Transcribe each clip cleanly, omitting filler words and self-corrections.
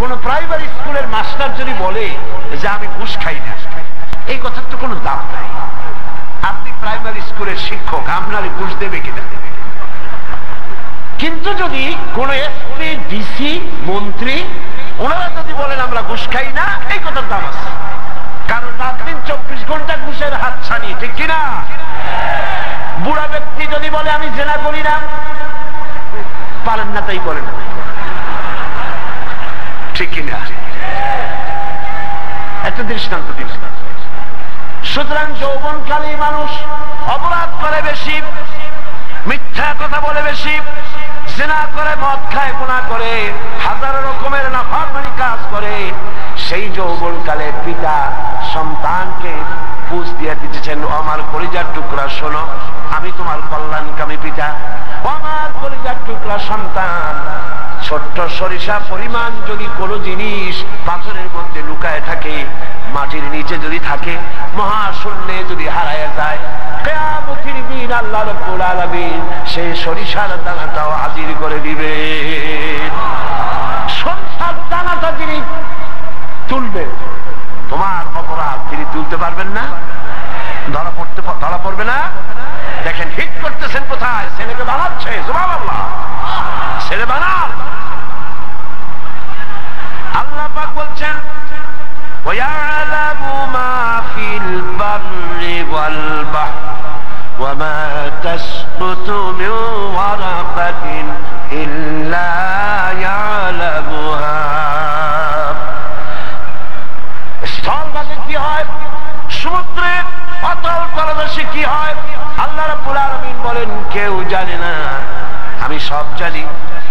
কোন প্রাইমারি স্কুলের মাস্টার যদি বলে যে আমি ঘুষ খাই না, এই কথার তো কোনো দাম নাই। আপনি প্রাইমারি স্কুলের শিক্ষক, আপনারে ঘুষ দেবে কিনা? কিন্তু যদি কোন এসপি, ডিসি, মন্ত্রী ওনারা যদি বলেন আমরা ঘুষ খাই না, এই কথার দাম আছে। কারণ রাত দিন 24 ঘন্টা ঘুষের হাতছানি, ঠিক কিনা? বুড়া ব্যক্তি যদি বলে আমি জেনা করি না, পারেন না তাই করেন, ঠিক কিনা? একটা দৃষ্টান্ত দিন। সুতরাং যৌবনকালে মানুষ অপরাধ করে বেশি, মিথ্যা কথা বলে বেশি, জিনা করে, মদ খায়, গুনাহ করে, হাজারো রকমের নাফরমানি কাজ করে। সেই যৌবনকালে পিতা সন্তানকে বুঝ দিয়ে দিতেছেন, আমার কলিজার টুকরা শোনো, আমি তোমার কল্যাণকামী পিতা। আমার কলিজার টুকরা সন্তান, ছোট্ট সরিষা পরিমাণ যদি কোনো জিনিস পাথরের মধ্যে লুকায় থাকে, মাটির নিচে যদি থাকে, মহাশূন্যে যদি হারায় যায়, কিয়ামতের দিন আল্লাহ রাব্বুল আলামিন সেই সরিষার দানাটাও হাজির করে দিবে। সরিষার দানাটা যিনি তুলবে, তোমার অপরাধ তিনি তুলতে পারবেন না, ধরা পড়বে না। দেখেন হিট করতেছেন কোথায়? ছেলেকে বানাচ্ছে, সুবহানাল্লাহ, ছেলে বানান। আল্লাহ পাক বলছেন وَيَعْلَمُ مَا فِي الْبَرِّ وَالْبَحْرِ وَمَا تَسْقُطُ مِنْ وَرَقَةٍ إِلَّا يَعْلَمُهَا। স্থলভাগে কি হয়, সমুদ্রে অতল তলদেশে কি হয়, আল্লাহ রাব্বুল আলামিন বলেন কেউ জানে না, আমি সব জানি।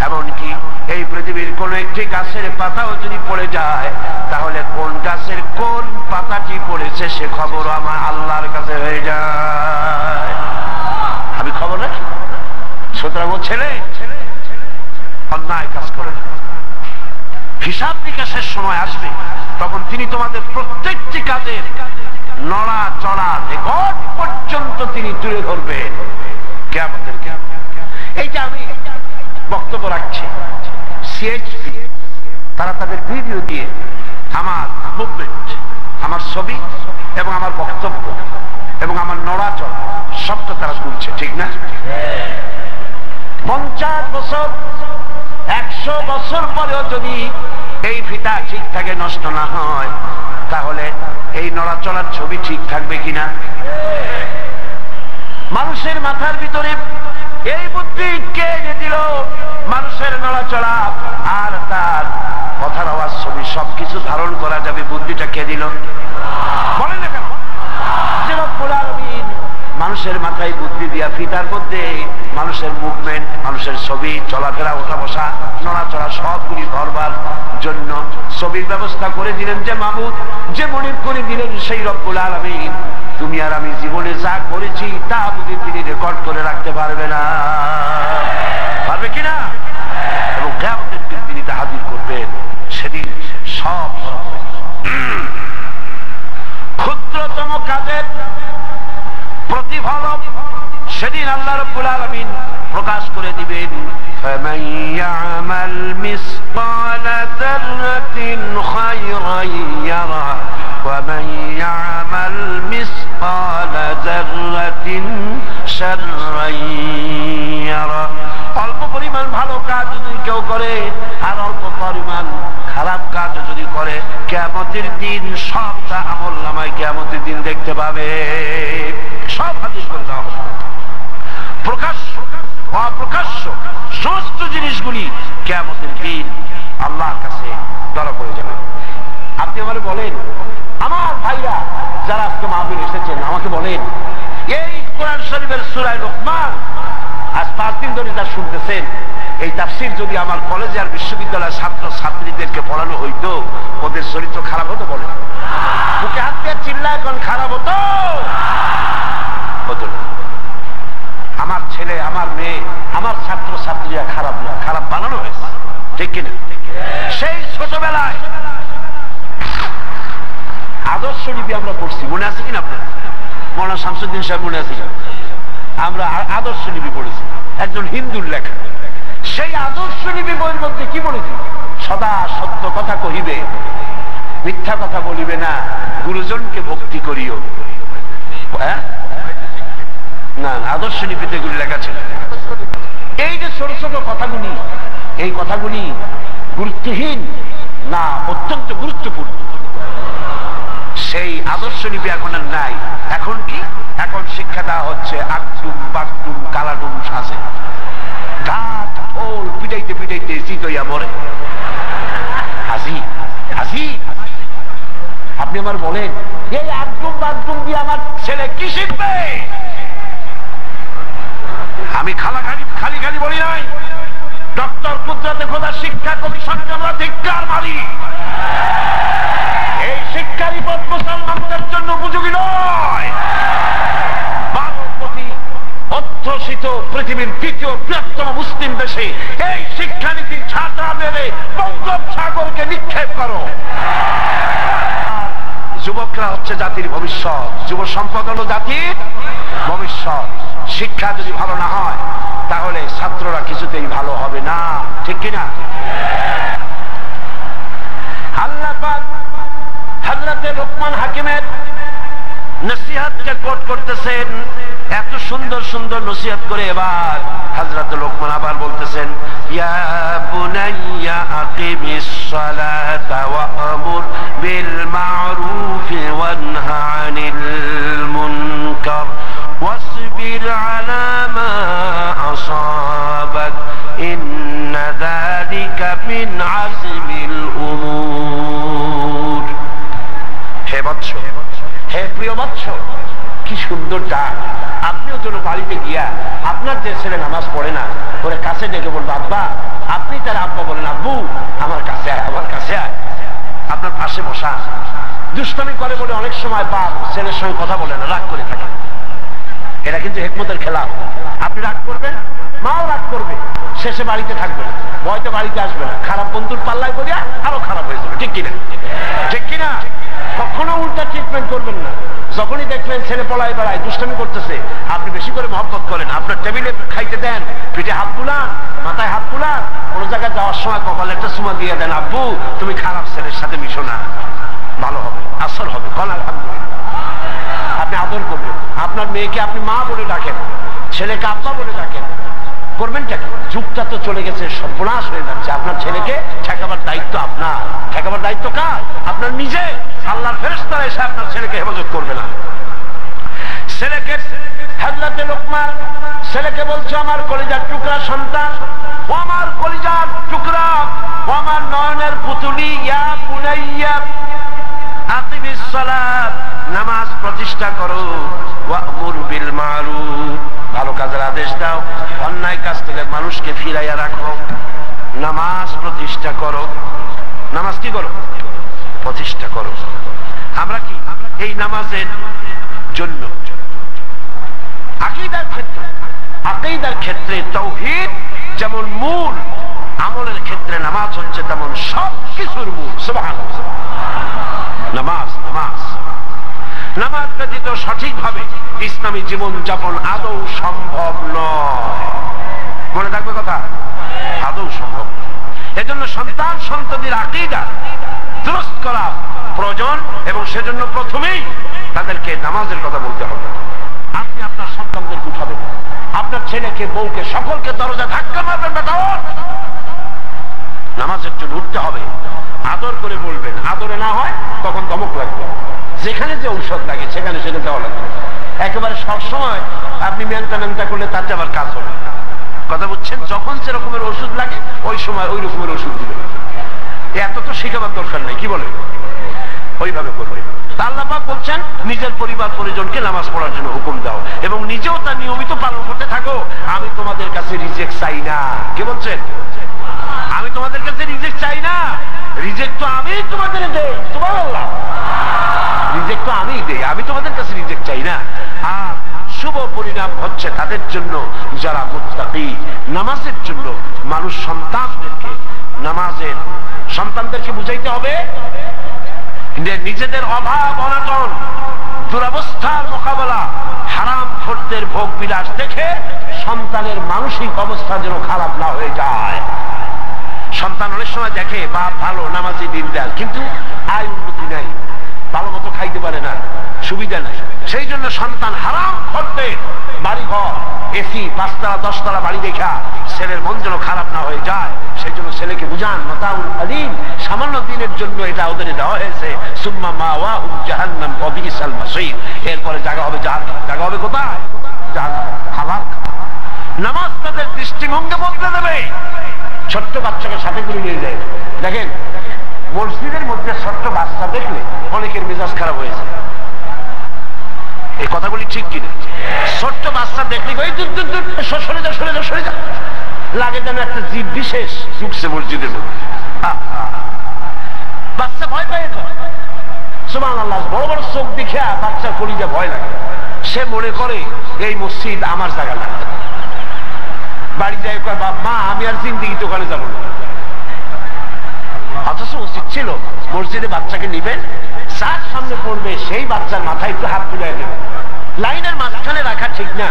এমনকি এই পৃথিবীর কোন একটি গাছের পাতাও যদি পড়ে যায়, তাহলে কোন গাছের কোন পাতাটি পড়েছে সে খবর আমার আল্লাহর কাছে হয়ে যায়, আমি খবর রাখি। সুতরাং ও ছেলে অন্যায় কাজ করে, হিসাব নিকাশের সময় আসবে, তখন তিনি তোমাদের প্রত্যেকটি কাজের নড়া চড়া রেকর্ড পর্যন্ত তিনি তুলে ধরবেন কিয়ামতের দিন। এইটা আমি বক্তব্য রাখছি, সিএইচপি তারা তাদের ভিডিও দিয়ে আমার মুভমেন্ট, আমার ছবি এবং আমার বক্তব্য এবং আমার নড়াচড়া সবটা তারা তুলছে, ঠিক না? 50 বছর 100 বছর পরেও যদি এই ফিতা ঠিক থাকে, নষ্ট না হয়, তাহলে এই নড়াচড়ার ছবি ঠিক থাকবে কিনা? মানুষের মাথার ভিতরে এই বুদ্ধি কে এনে দিল? মানুষের নড়াচড়া আর তার কথার আওয়াজ, ছবি সবকিছু ধারণ করা যাবে, বুদ্ধিটা কে দিল? বলেন না কেন? রব্বুল আলামিন মানুষের মাথায় বুদ্ধি দিয়া ফিতার মধ্যে মানুষের মুভমেন্ট, মানুষের ছবি, চলাফেরা, ওঠা বসা, নড়াচড়া সবগুলি ধরবার জন্য ছবির ব্যবস্থা করে দিলেন। যে মাহমুদ, যে মনিব করে দিলেন সেই রব্বুল আলামিন তুমি আর আমি জীবনে যা করেছি তা বুঝি তিনি রেকর্ড করে রাখতে পারবে না, পারবে কিনা? এবং কিয়ামতের দিন তিনি তা হাজির করবেন। সেদিন সব ক্ষুদ্রতম কাজের প্রতিফলন সেদিন আল্লাহ রাব্বুল আলামিন প্রকাশ করে দিবেন। فَمَن يَعْمَلْ مِثْقَالَ ذَرَّةٍ خَيْرًا يَرَهُ وَمَن يَعْمَلْ مِثْقَالَ ذَرَّةٍ شَرًّا يَرَهُ। অল্প পরিমাণ ভালো কাজ যদি কেউ করে আর অল্প পরিমাণ খারাপ কাজ যদি করে, কিয়ামতের দিন সবটা আমলনামায় কিয়ামতের দিন দেখতে পাবে, সব হাজির করে দেওয়া হবে। প্রকাশ্য অপ্রকাশ্য সমস্ত জিনিসগুলি কিয়ামতের দিন আল্লাহর কাছে ধরা পড়ে যাবে। আপনি আমাকে বলেন, আমার ভাইরা যারা আজকে মাহফিল এসেছেন, আমাকে বলেন, এই কোরআন শরীফের সূরা লুকমান আজ 5 দিন ধরে যা শুনতেছেন, এই তাফসীর যদি আমার কলেজে আর বিশ্ববিদ্যালয়ের ছাত্র ছাত্রীদেরকে পড়ানো হইতো, ওদের চরিত্র খারাপ হতো? বলেন, বুকে হাত দিয়ে চিল্লা এখন খারাপ হতো? হতো না। আমার ছেলে, আমার মেয়ে, আমার ছাত্র ছাত্রীরা খারাপ না, খারাপ বানানো হয়েছে, ঠিক কিনা? সেই ছোটবেলায় আদর্শ লিপি আমরা পড়ছি, মনে আছে কিনা আপনার? মৌলানা শামসুদ্দিন সাহেব মনে আছে কিনা? আমরা আদর্শ লিপি পড়েছি, একজন হিন্দুর লেখা। সেই আদর্শ লিপি বইয়ের মধ্যে কি পড়েছি? সদা সত্য কথা কহিবে, মিথ্যা কথা বলিবে না, গুরুজনকে ভক্তি করিও। হ্যাঁ না, আদর্শ লিপিতে এগুলি লেখা ছিল। এই যে ছোট ছোট কথাগুলি, এই কথাগুলি গুরুত্বহীন না অত্যন্ত গুরুত্বপূর্ণ। সেই আদর্শ লিপি এখন আর নাই। এখন কি? এখন শিক্ষা দেওয়া হচ্ছে আকটুম বাকটুম কালাটুম সাজে, গাছ ঢোল পিটাইতে পিটাইতে চিতইয়া মরে। হাসি হাসি। আপনি আমার বলেন, এই আকটুম বাকটুম দিয়ে আমার ছেলে কি শিখবে? আমি খালি খালি বলি নাই, ডক্টর কুদরতে খোদা শিক্ষা কমিশনকে আমরা ধিক্কার মারি। এই শিক্ষা রিপোর্ট মুসলমানদের জন্য উপযোগী নয়। ভারতপতি অধ্যুষিত পৃথিবীর দ্বিতীয় বৃহত্তম মুসলিম দেশে এই শিক্ষানীতি ছাতা মেরে বঙ্গোপসাগরকে নিক্ষেপ করো। যুবকরা হচ্ছে জাতির ভবিষ্যৎ, যুব সম্পদ হলো জাতির ভবিষ্যৎ। শিক্ষা যদি ভালো না হয় তাহলে ছাত্ররা কিছুতেই ভালো হবে না, ঠিক কিনা? আল্লাহ পাক হযরতে লোকমান হাকিমের নসিহতকে কোট করতেছেন। এত সুন্দর সুন্দর নসিহত করে এবার হযরতে লোকমান আবার বলতেছেন, ইয়া বুনাইয়া আকিমিস সালাতা ওয়া আমুর বিল মা'রুফ ওয়া নহা আনিল মুনকার ওয়াসবির আলা মা আসাবাক ইন্না যালিকা মিন আযমিল উমুর। হে বৎস, হে প্রিয় বৎস, কি সুন্দর ডাক। আপনিও যেন বাড়িতে গিয়া আপনার যে ছেলে নামাজ পড়ে না, ওরে কাছে ডেকে বলবো, আব্বা। আপনি তার আব্বা বলেন, আব্বু আমার কাছে আয়, আমার কাছে আয়। আপনার পাশে বসা। দুষ্টামি করে বলে অনেক সময় বাপ ছেলের সঙ্গে কথা বলে না, রাগ করে থাকে। এটা কিন্তু হিকমতের খেলা। আপনি রাগ করবেন, মাও রাগ করবে, শেষে বাড়িতে থাকবে না, ভয়তে বাড়িতে আসবে না, খারাপ বন্ধুর পাল্লায় করিয়া আরো খারাপ হয়ে যাবে, ঠিক কিনা? ঠিক কিনা? কখনো উল্টা ট্রিটমেন্ট করবেন না। যখনই দেখবেন ছেলে পলায় বেড়ায়, দুষ্টামি করতেছে, আপনি বেশি করে মহব্বত করেন, আপনার টেবিলে খাইতে দেন, পিঠে হাত বুলান, মাথায় হাত বুলান, কোনো জায়গায় যাওয়ার সময় কপালে একটা চুমা দিয়ে দেন, আব্বু তুমি খারাপ ছেলের সাথে মিশো না, ভালো হবে, আসল হবে, কল আলহামদুলিল্লাহ। আপনি আদর করবেন। আপনার মেয়েকে আপনি মা বলে ডাকেন, ছেলেকে আব্বা বলে ডাকেন। করবেনটা কি? যুগটা তো চলে গেছে, সর্বনাশ হয়ে যাচ্ছে। আপনার ছেলেকে ঠেকাবার দায়িত্ব আপনার। ঠেকাবার দায়িত্ব কার? আপনার নিজে। আল্লাহর ফেরেশতারা এসে আপনার ছেলেকে হেফাজত করবে না। ছেলেকে হযরতে লোকমান ছেলেকে বলছে, আমার কলিজার টুকরা সন্তান, ও আমার কলিজার টুকরা, ও আমার নয়নের পুতুলি, ইয়া বুনাইয়া আকিমিস সালাত, নামাজ প্রতিষ্ঠা করো, ওয়া'মুর বিল মা'রুফ, ভালো কাজের আদেশ দাও, অন্যায় কাজ থেকে মানুষকে ফিরাইয়া রাখো। নামাজ প্রতিষ্ঠা করো। নামাজ কি করো? প্রতিষ্ঠা করো। আমরা কি এই নামাজের জন্য আকীদার ক্ষেত্রে তাওহীদ যেমন মূল, আমলের ক্ষেত্রে নামাজ হচ্ছে তেমন সব কিছুর মূল। সুবহানাল্লাহ। নামাজ নামাজ নামাজ ব্যতীত সঠিকভাবে ইসলামী জীবন যাপন আদৌ সম্ভব নয়। মনে থাকবে কথা, আদৌ সম্ভব। এজন্য সন্তান সন্ততির আকীদা দুরুস্ত করা প্রয়োজন, এবং সেজন্য প্রথমেই তাদেরকে নামাজের কথা বলতে হবে। আপনি আপনার সন্তানদেরকে উঠাবেন, আপনার ছেলেকে, বউকে, সকলকে দরজা ধাক্কা মারবেন, বেটা নামাজের জন্য উঠতে হবে। আদর করে বলবেন, আদরে না হয় তখন ধমক লাগবে। যেখানে যে ঔষধ লাগে সেখানে সেটা দেওয়া লাগবে। একেবারে সবসময় আপনি মেনটা করলে তাতে আবার কাজ হবে। কথা বুঝছেন? যখন যে রকমের ওষুধ লাগে ওই সময় ওই রকমের ওষুধ দিবেন। এত তো শিখাবার দরকার নেই, কি বলে? ওইভাবে করবে। আল্লাহ পাক বলছেন, নিজের পরিবার পরিজনকে নামাজ পড়ার জন্য হুকুম দাও এবং নিজেও তা নিয়মিত পালন করতে থাকো। আমি তোমাদের কাছে রিজেক্ট চাই না। কে বলছেন? আমি তোমাদের কাছে রিজেক্ট চাই না, রিজেক্ট তো আমি তোমাদের দেই। সুবহানাল্লাহ। রিজেক্ট তো আমি দেই, আমি তোমাদের কাছে রিজেক্ট চাই না। আর শুভ পরিণাম হচ্ছে তাদের জন্য যারা মুত্তাকি। নামাজের জন্য মানুষ সন্তানদেরকে বুঝাইতে হবে যে নিজেদের অভাব অনটন দুরবস্থার মোকাবেলা, হারাম খোরদের ভোগ বিলাস দেখে সন্তানের মানসিক অবস্থা যেন খারাপ না হয়ে যায়। সন্তান অনেক সময় দেখে বাপ ভালো নামাজি দিনদার, কিন্তু আয় উন্নতি নাই, ভালো মতো খাইতে পারে না, সুবিধা নাই, সেই জন্য সন্তান হারাম করতে বাড়ি ঘর এসি 5 তলা 10 তলা বাড়ি দেখা ছেলের মন যেন খারাপ না হয়ে যায়, সেই জন্য ছেলেকে বুঝান মাতাউল আলিম, সামান্য দিনের জন্য এটা ওদের দেওয়া হয়েছে, সুম্মা মাওয়াহুম জাহান্নাম ওয়া বিসাল মাসীর, এরপরে জায়গা হবে জাহান্নাম। জায়গা হবে কোথায়? জাহান্নাম। হালাল নামাজ তাদের দৃষ্টিভঙ্গি বদলে দেবে। ছোট্ট বাচ্চাকে সাথে করে নিয়ে যায়, দেখেন মসজিদের মধ্যে ছোট্ট বাচ্চা দেখলে অনেকের মেজাজ খারাপ হয়েছে, এই কথাগুলি ঠিক কিনা? ছোট্ট বাচ্চা দেখলে সরে যা সরে যা সরে যা, লাগে যেন একটা জীব বিশেষ ঢুকছে মসজিদের মধ্যে। বাচ্চা ভয় পেয়ে যায়, সুবহানাল্লাহ, বড় বড় চোখ দেখে বাচ্চার কলিজা ভয় লাগে, সে মনে করে এই মসজিদ আমার জায়গা না, বাড়ি যায় কয় বাপ মা আমি আর জিন্দিগিতে ওখানে যাবো না। অথচ উচিত ছিল মসজিদে বাচ্চাকে নিবেন, যার সামনে পড়বে সেই বাচ্চার মাথায় একটু হাত তুলে দেবেন, লাইনের মাঝখানে রাখা ঠিক না,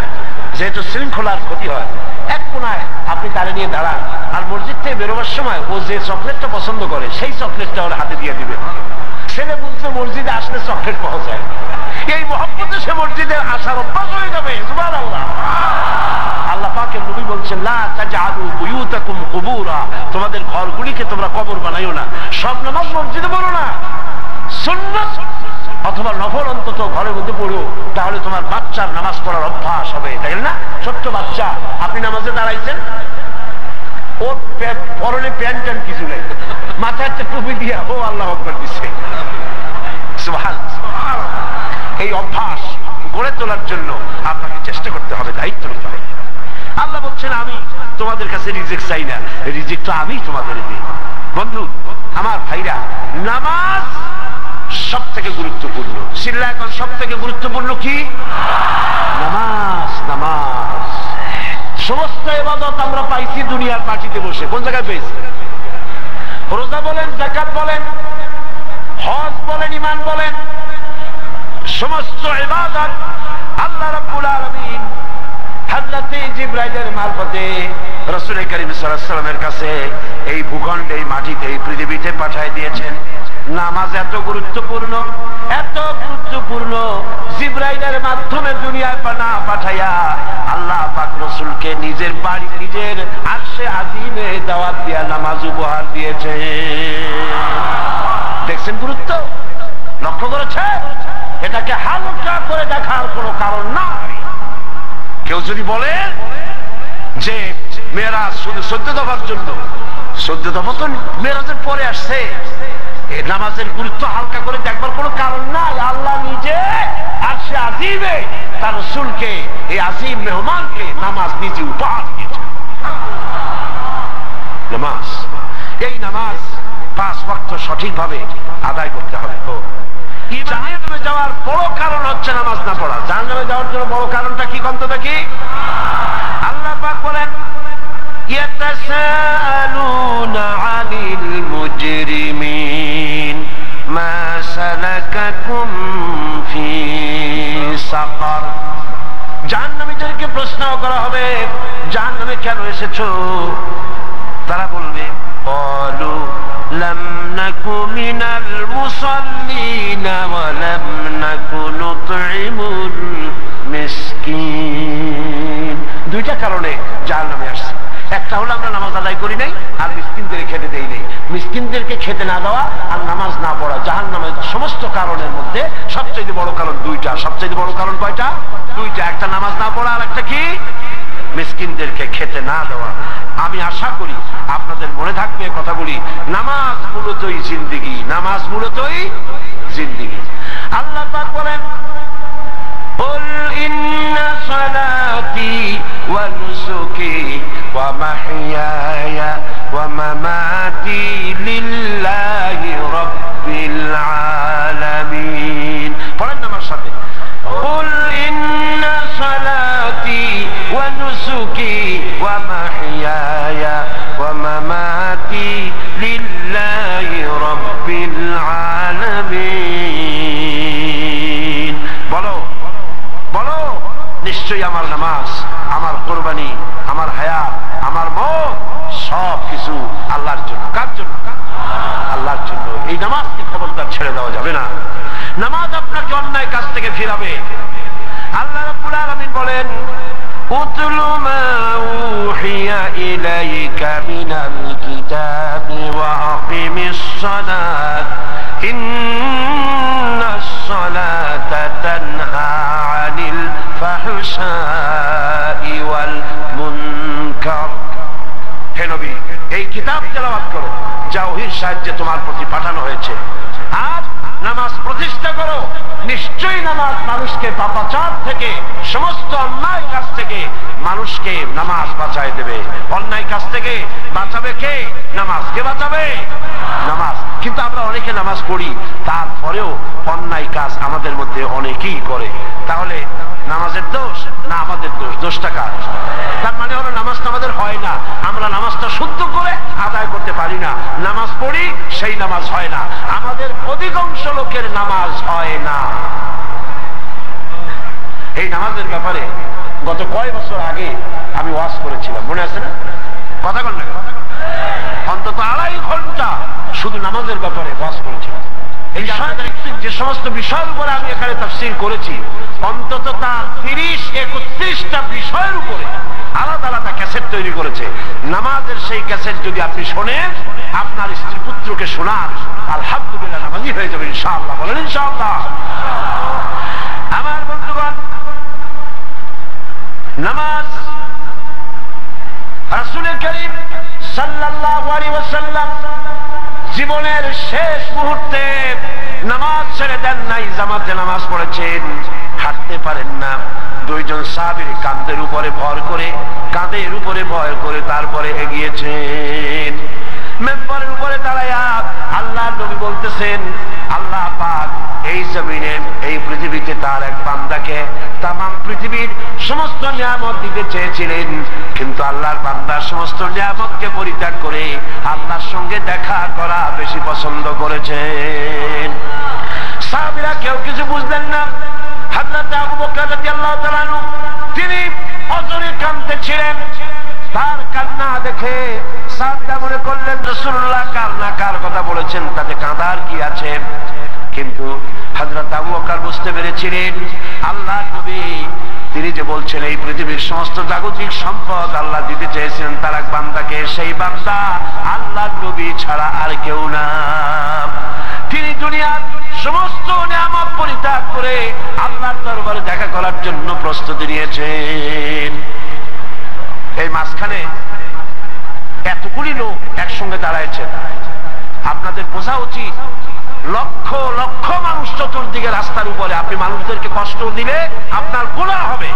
যেহেতু শৃঙ্খলার ক্ষতি হয়। এক কোনায় আপনি তারে নিয়ে দাঁড়ান, আর মসজিদ থেকে বেরোবার সময় ও যে চকলেটটা পছন্দ করে সেই চকলেটটা ওর হাতে দিয়ে দিবেন। ছেলে বুঝতে মসজিদে আসলে চকলেট পাওয়া যায়, এই মহব্বতে সে মসজিদে আসার অভ্যাস হয়ে যাবে। সুবহানাল্লাহ। আল্লাহ পাকের নবী বলছেন লা তাজআলু বুয়ুতাকুম কুবুরা, তোমাদের ঘরগুলিকে তোমরা কবর বানাইও না। সব নামাজ মসজিদে পড়ো না, সুন্নাত অথবা নফল অন্তত ঘরের মধ্যে পড়ো, তাহলে তোমার বাচ্চার নামাজ পড়ার অভ্যাস হবে, তাই না? ছোট্ট বাচ্চা, আপনি নামাজে দাঁড়াইছেন, ওর পরনে প্যান্ট ট্যান্ট কিছু নেই, মাথায় একটা টুপি দিয়া ও আল্লাহু আকবার দিচ্ছে। সুবহানাল্লাহ। এই অভ্যাস গড়ে তোলার জন্য আপনাকে চেষ্টা করতে হবে, দায়িত্ব নিতে হবে। আল্লাহ বলছেন আমি তোমাদের কাছে রিজিক চাই না, রিজিক তো আমি তোমাদের দিই। বন্ধু আমার ভাইরা, নামাজ সব থেকে গুরুত্বপূর্ণ। সিল্লা এখন সব থেকে গুরুত্বপূর্ণ কি? নামাজ। নামাজ সমস্ত ইবাদত আমরা পাইছি দুনিয়ার মাটিতে বসে। কোন জায়গায় পেয়েছি? রোজা বলেন, যাকাত বলেন, হজ বলেন, ঈমান বলেন, সমস্ত ইবাদত আল্লাহ রাব্বুল আলামিন হযরতে জিবরাইলের মারফতে রাসূল করিম সাল্লাল্লাহু আলাইহি ওয়াসাল্লামের কাছে এই ভূখণ্ডে, এই মাটিতে, এই পৃথিবীতে পাঠিয়ে দিয়েছেন। নামাজ এত গুরুত্বপূর্ণ, এত গুরুত্বপূর্ণ, জিবরাইলের মাধ্যমে দুনিয়ায় না পাঠাইয়া আল্লাহ পাক রাসূলকে নিজের বাড়ি, নিজের আরশে আজিমে দাওয়াত দিয়া নামাজ উপহার দিয়েছে। দেখছেন গুরুত্ব? লক্ষ্য করেছে? এটাকে হালকা করে দেখার কোনো কারণ নাই। কেউ যদি বলে যে মেরাজ শুধু 14 দফার জন্য, 14 দফা তো মেরাজের পরে আসছে, এই নামাজের গুরুত্ব হালকা করে দেখবার কোনো কারণ নাই। আল্লাহ নিজে আরশে আজিমে তার রাসূলকে, এই আজিম মেহমানকে নামাজ নিজে উপহার দিয়েছেন। নামাজ, এই নামাজ 5 ওয়াক্ত সঠিকভাবে আদায় করতে হবে। জাহান্নামে যাওয়ার বড় কারণ হচ্ছে নামাজ না পড়া। জাহান্নামে যাওয়ার জন্য বড় কারণটা কি কোনটা দেখি? আল্লাহ পাক বলেন ইয়াতাসাআলুনা আনিল মুজরিমিন মা সালাকাকুম ফি সাকার। জাহান্নামীদেরকে প্রশ্ন করা হবে, জাহান্নামে কেন এসেছো? তারা বলবে ক্বালু লাম নাকু মিনাল মুসাল্লিনা ওয়া লাম নাকু নুতঈমুল মিসকিন। দুইটা কারণে জাহান্নামে আসছে। একটা হলো আমরা নামাজ আদায় করি নাই আর মিসকিনদেরকে খেতে দেই নাই। মিসকিনদেরকে খেতে না দেওয়া আর নামাজ না পড়া জাহান্নামের সমস্ত কারণের মধ্যে সবচেয়ে বড় কারণ দুইটা। সবচেয়ে বড় কারণ কয়টা? দুইটা। একটা নামাজ না পড়া আর একটা কি? মিসকিনদেরকে খেতে না দেওয়া। আমি আশা করি আপনাদের মনে থাকবে কথাগুলি। নামাজ মূলতই জিন্দেগি, নামাজ মূলতই জিন্দেগি। আল্লাহ পাক বলেন قل إن صلاتي ونسكي ومحياي ومماتي لله رب العالمين। পড়েন আমার সাথে, قل إن صلاتي ونسكي ومحياي ومماتي لله رب العالمين। বলো বলো, নিশ্চয়ই আমার নামাজ, আমার কুরবানি, আমার হায়াত, আমার মওত সব কিছু কিছু আল্লাহর জন্য। কার জন্য? আল্লাহর জন্য। এই নামাজকে খবরদার ছেড়ে দেওয়া যাবে না। নামাজ আপনাকে অন্যায় কাজ থেকে ফিরাবে। আল্লাহ রাব্বুল আলামিন বলেন, উতলু মা উহিয়া ইলাইকা মিনাল কিতাবি ওয়া আকিমিস সালাত ইন্নাস সালাতা তানহা আনিল ফাহশাই ওয়াল মুনকার। হে নবী, এই কিতাব তেলাওয়াত করো যা ওহীর সাহায্যে তোমার প্রতি পাঠানো হয়েছে, আর নামাজ প্রতিষ্ঠা করো। নিশ্চয়ই নামাজ মানুষকে পাপাচার থেকে, সমস্ত অন্যায় কাজ থেকে মানুষকে নামাজ বাঁচায় দেবে। অন্যায় কাজ থেকে বাঁচাবে কে? নামাজ। কে বাঁচাবে? নামাজ। কিন্তু আমরা অনেকে নামাজ পড়ি, তারপরেও অন্যায় কাজ আমাদের মধ্যে অনেকেই করে। তাহলে নামাজের দোষ না আমাদের দোষ? দোষটা কার? তার মানে হলো নামাজটা আমাদের হয় না, আমরা নামাজটা শুদ্ধ করে আদায় করতে পারি না। নামাজ পড়ি, সেই নামাজ হয় না। আমাদের অধিকাংশ লোকের নামাজ হয় না। এই নামাজের ব্যাপারে গত কয় বছর আগে আমি ওয়াজ করেছিলাম, মনে আছে না? কথা বল না, অন্তত 2.5 ঘন্টা শুধু নামাজের ব্যাপারে ওয়াজ করেছিলাম। এই যে সমস্ত বিষয়ের উপরে আমি এখানে তাফসীর করেছি, অন্তত তার 30-31টা বিষয়ের উপরে আলাদা আলাদা ক্যাসেট তৈরি করেছে। নামাজের সেই ক্যাসেট যদি আপনি শোনেন, আপনার স্ত্রী পুত্রকে শোনান, আলহামদুলিল্লাহ নামাজি হয়ে যাবে ইনশাআল্লাহ। বলেন ইনশাআল্লাহ। আমার বন্ধুগণ, নামাজ রাসূল করিম সাল্লাল্লাহু আলাইহি ওয়াসাল্লাম জীবনের শেষ মুহূর্তে নামাজ ছেড়ে দেন নাই, জামাতে নামাজ পড়েছেন। হাঁটতে পারেন না, 2 জন সাহাবীর কাঁধের উপরে ভর করে তারপরে এগিয়েছেন। মেম্বারের উপরে দাঁড়ায়া আল্লাহ নবী বলতেছেন, আল্লাহ পাক এই জমিনে, এই পৃথিবীতে তার এক বান্দাকে তামাম পৃথিবীর সমস্ত নিয়ামত দিতে চেয়েছিলেন, কিন্তু আল্লাহর বান্দা সমস্ত নিয়ামতকে পরিত্যাগ করে আল্লাহর সঙ্গে দেখা করা বেশি পছন্দ করেছেন। সাহাবীরা কেউ কিছু বুঝলেন না। হযরত আবু বকর রাদিয়াল্লাহু তাআলা আনহু তিনি অজরে কাঁদতেছিলেন। তার কান্না দেখে সাহাবীরা মনে করলেন রাসূলুল্লাহ কার কথা বলেছেন, তাতে কাঁদার কি আছে? কিন্তু হযরত আবু বকর বুঝতে পেরেছিলেন আল্লাহর নবী তিনি যে বলছেন এই পৃথিবীর সমস্ত জাগতিক সম্পদ আল্লাহ দিতে চেয়েছেন তার এক বান্দাকে, সেই বান্দা আল্লাহর নবী ছাড়া আর কেউ না। তিনি দুনিয়ার সমস্ত নিয়ামত পরিত্যাগ করে আল্লাহর দরবারে দেখা করার জন্য প্রস্তুতি নিয়েছেন। এই মাঝখানে এতগুলি লোক একসঙ্গে দাঁড়াইছেন। আপনাদের বোঝা উচিত, লক্ষ লক্ষ মানুষ চতুর্দিকে রাস্তার উপরে, আপনি মানুষদেরকে কষ্ট দিলে আপনার গুনাহ হবে।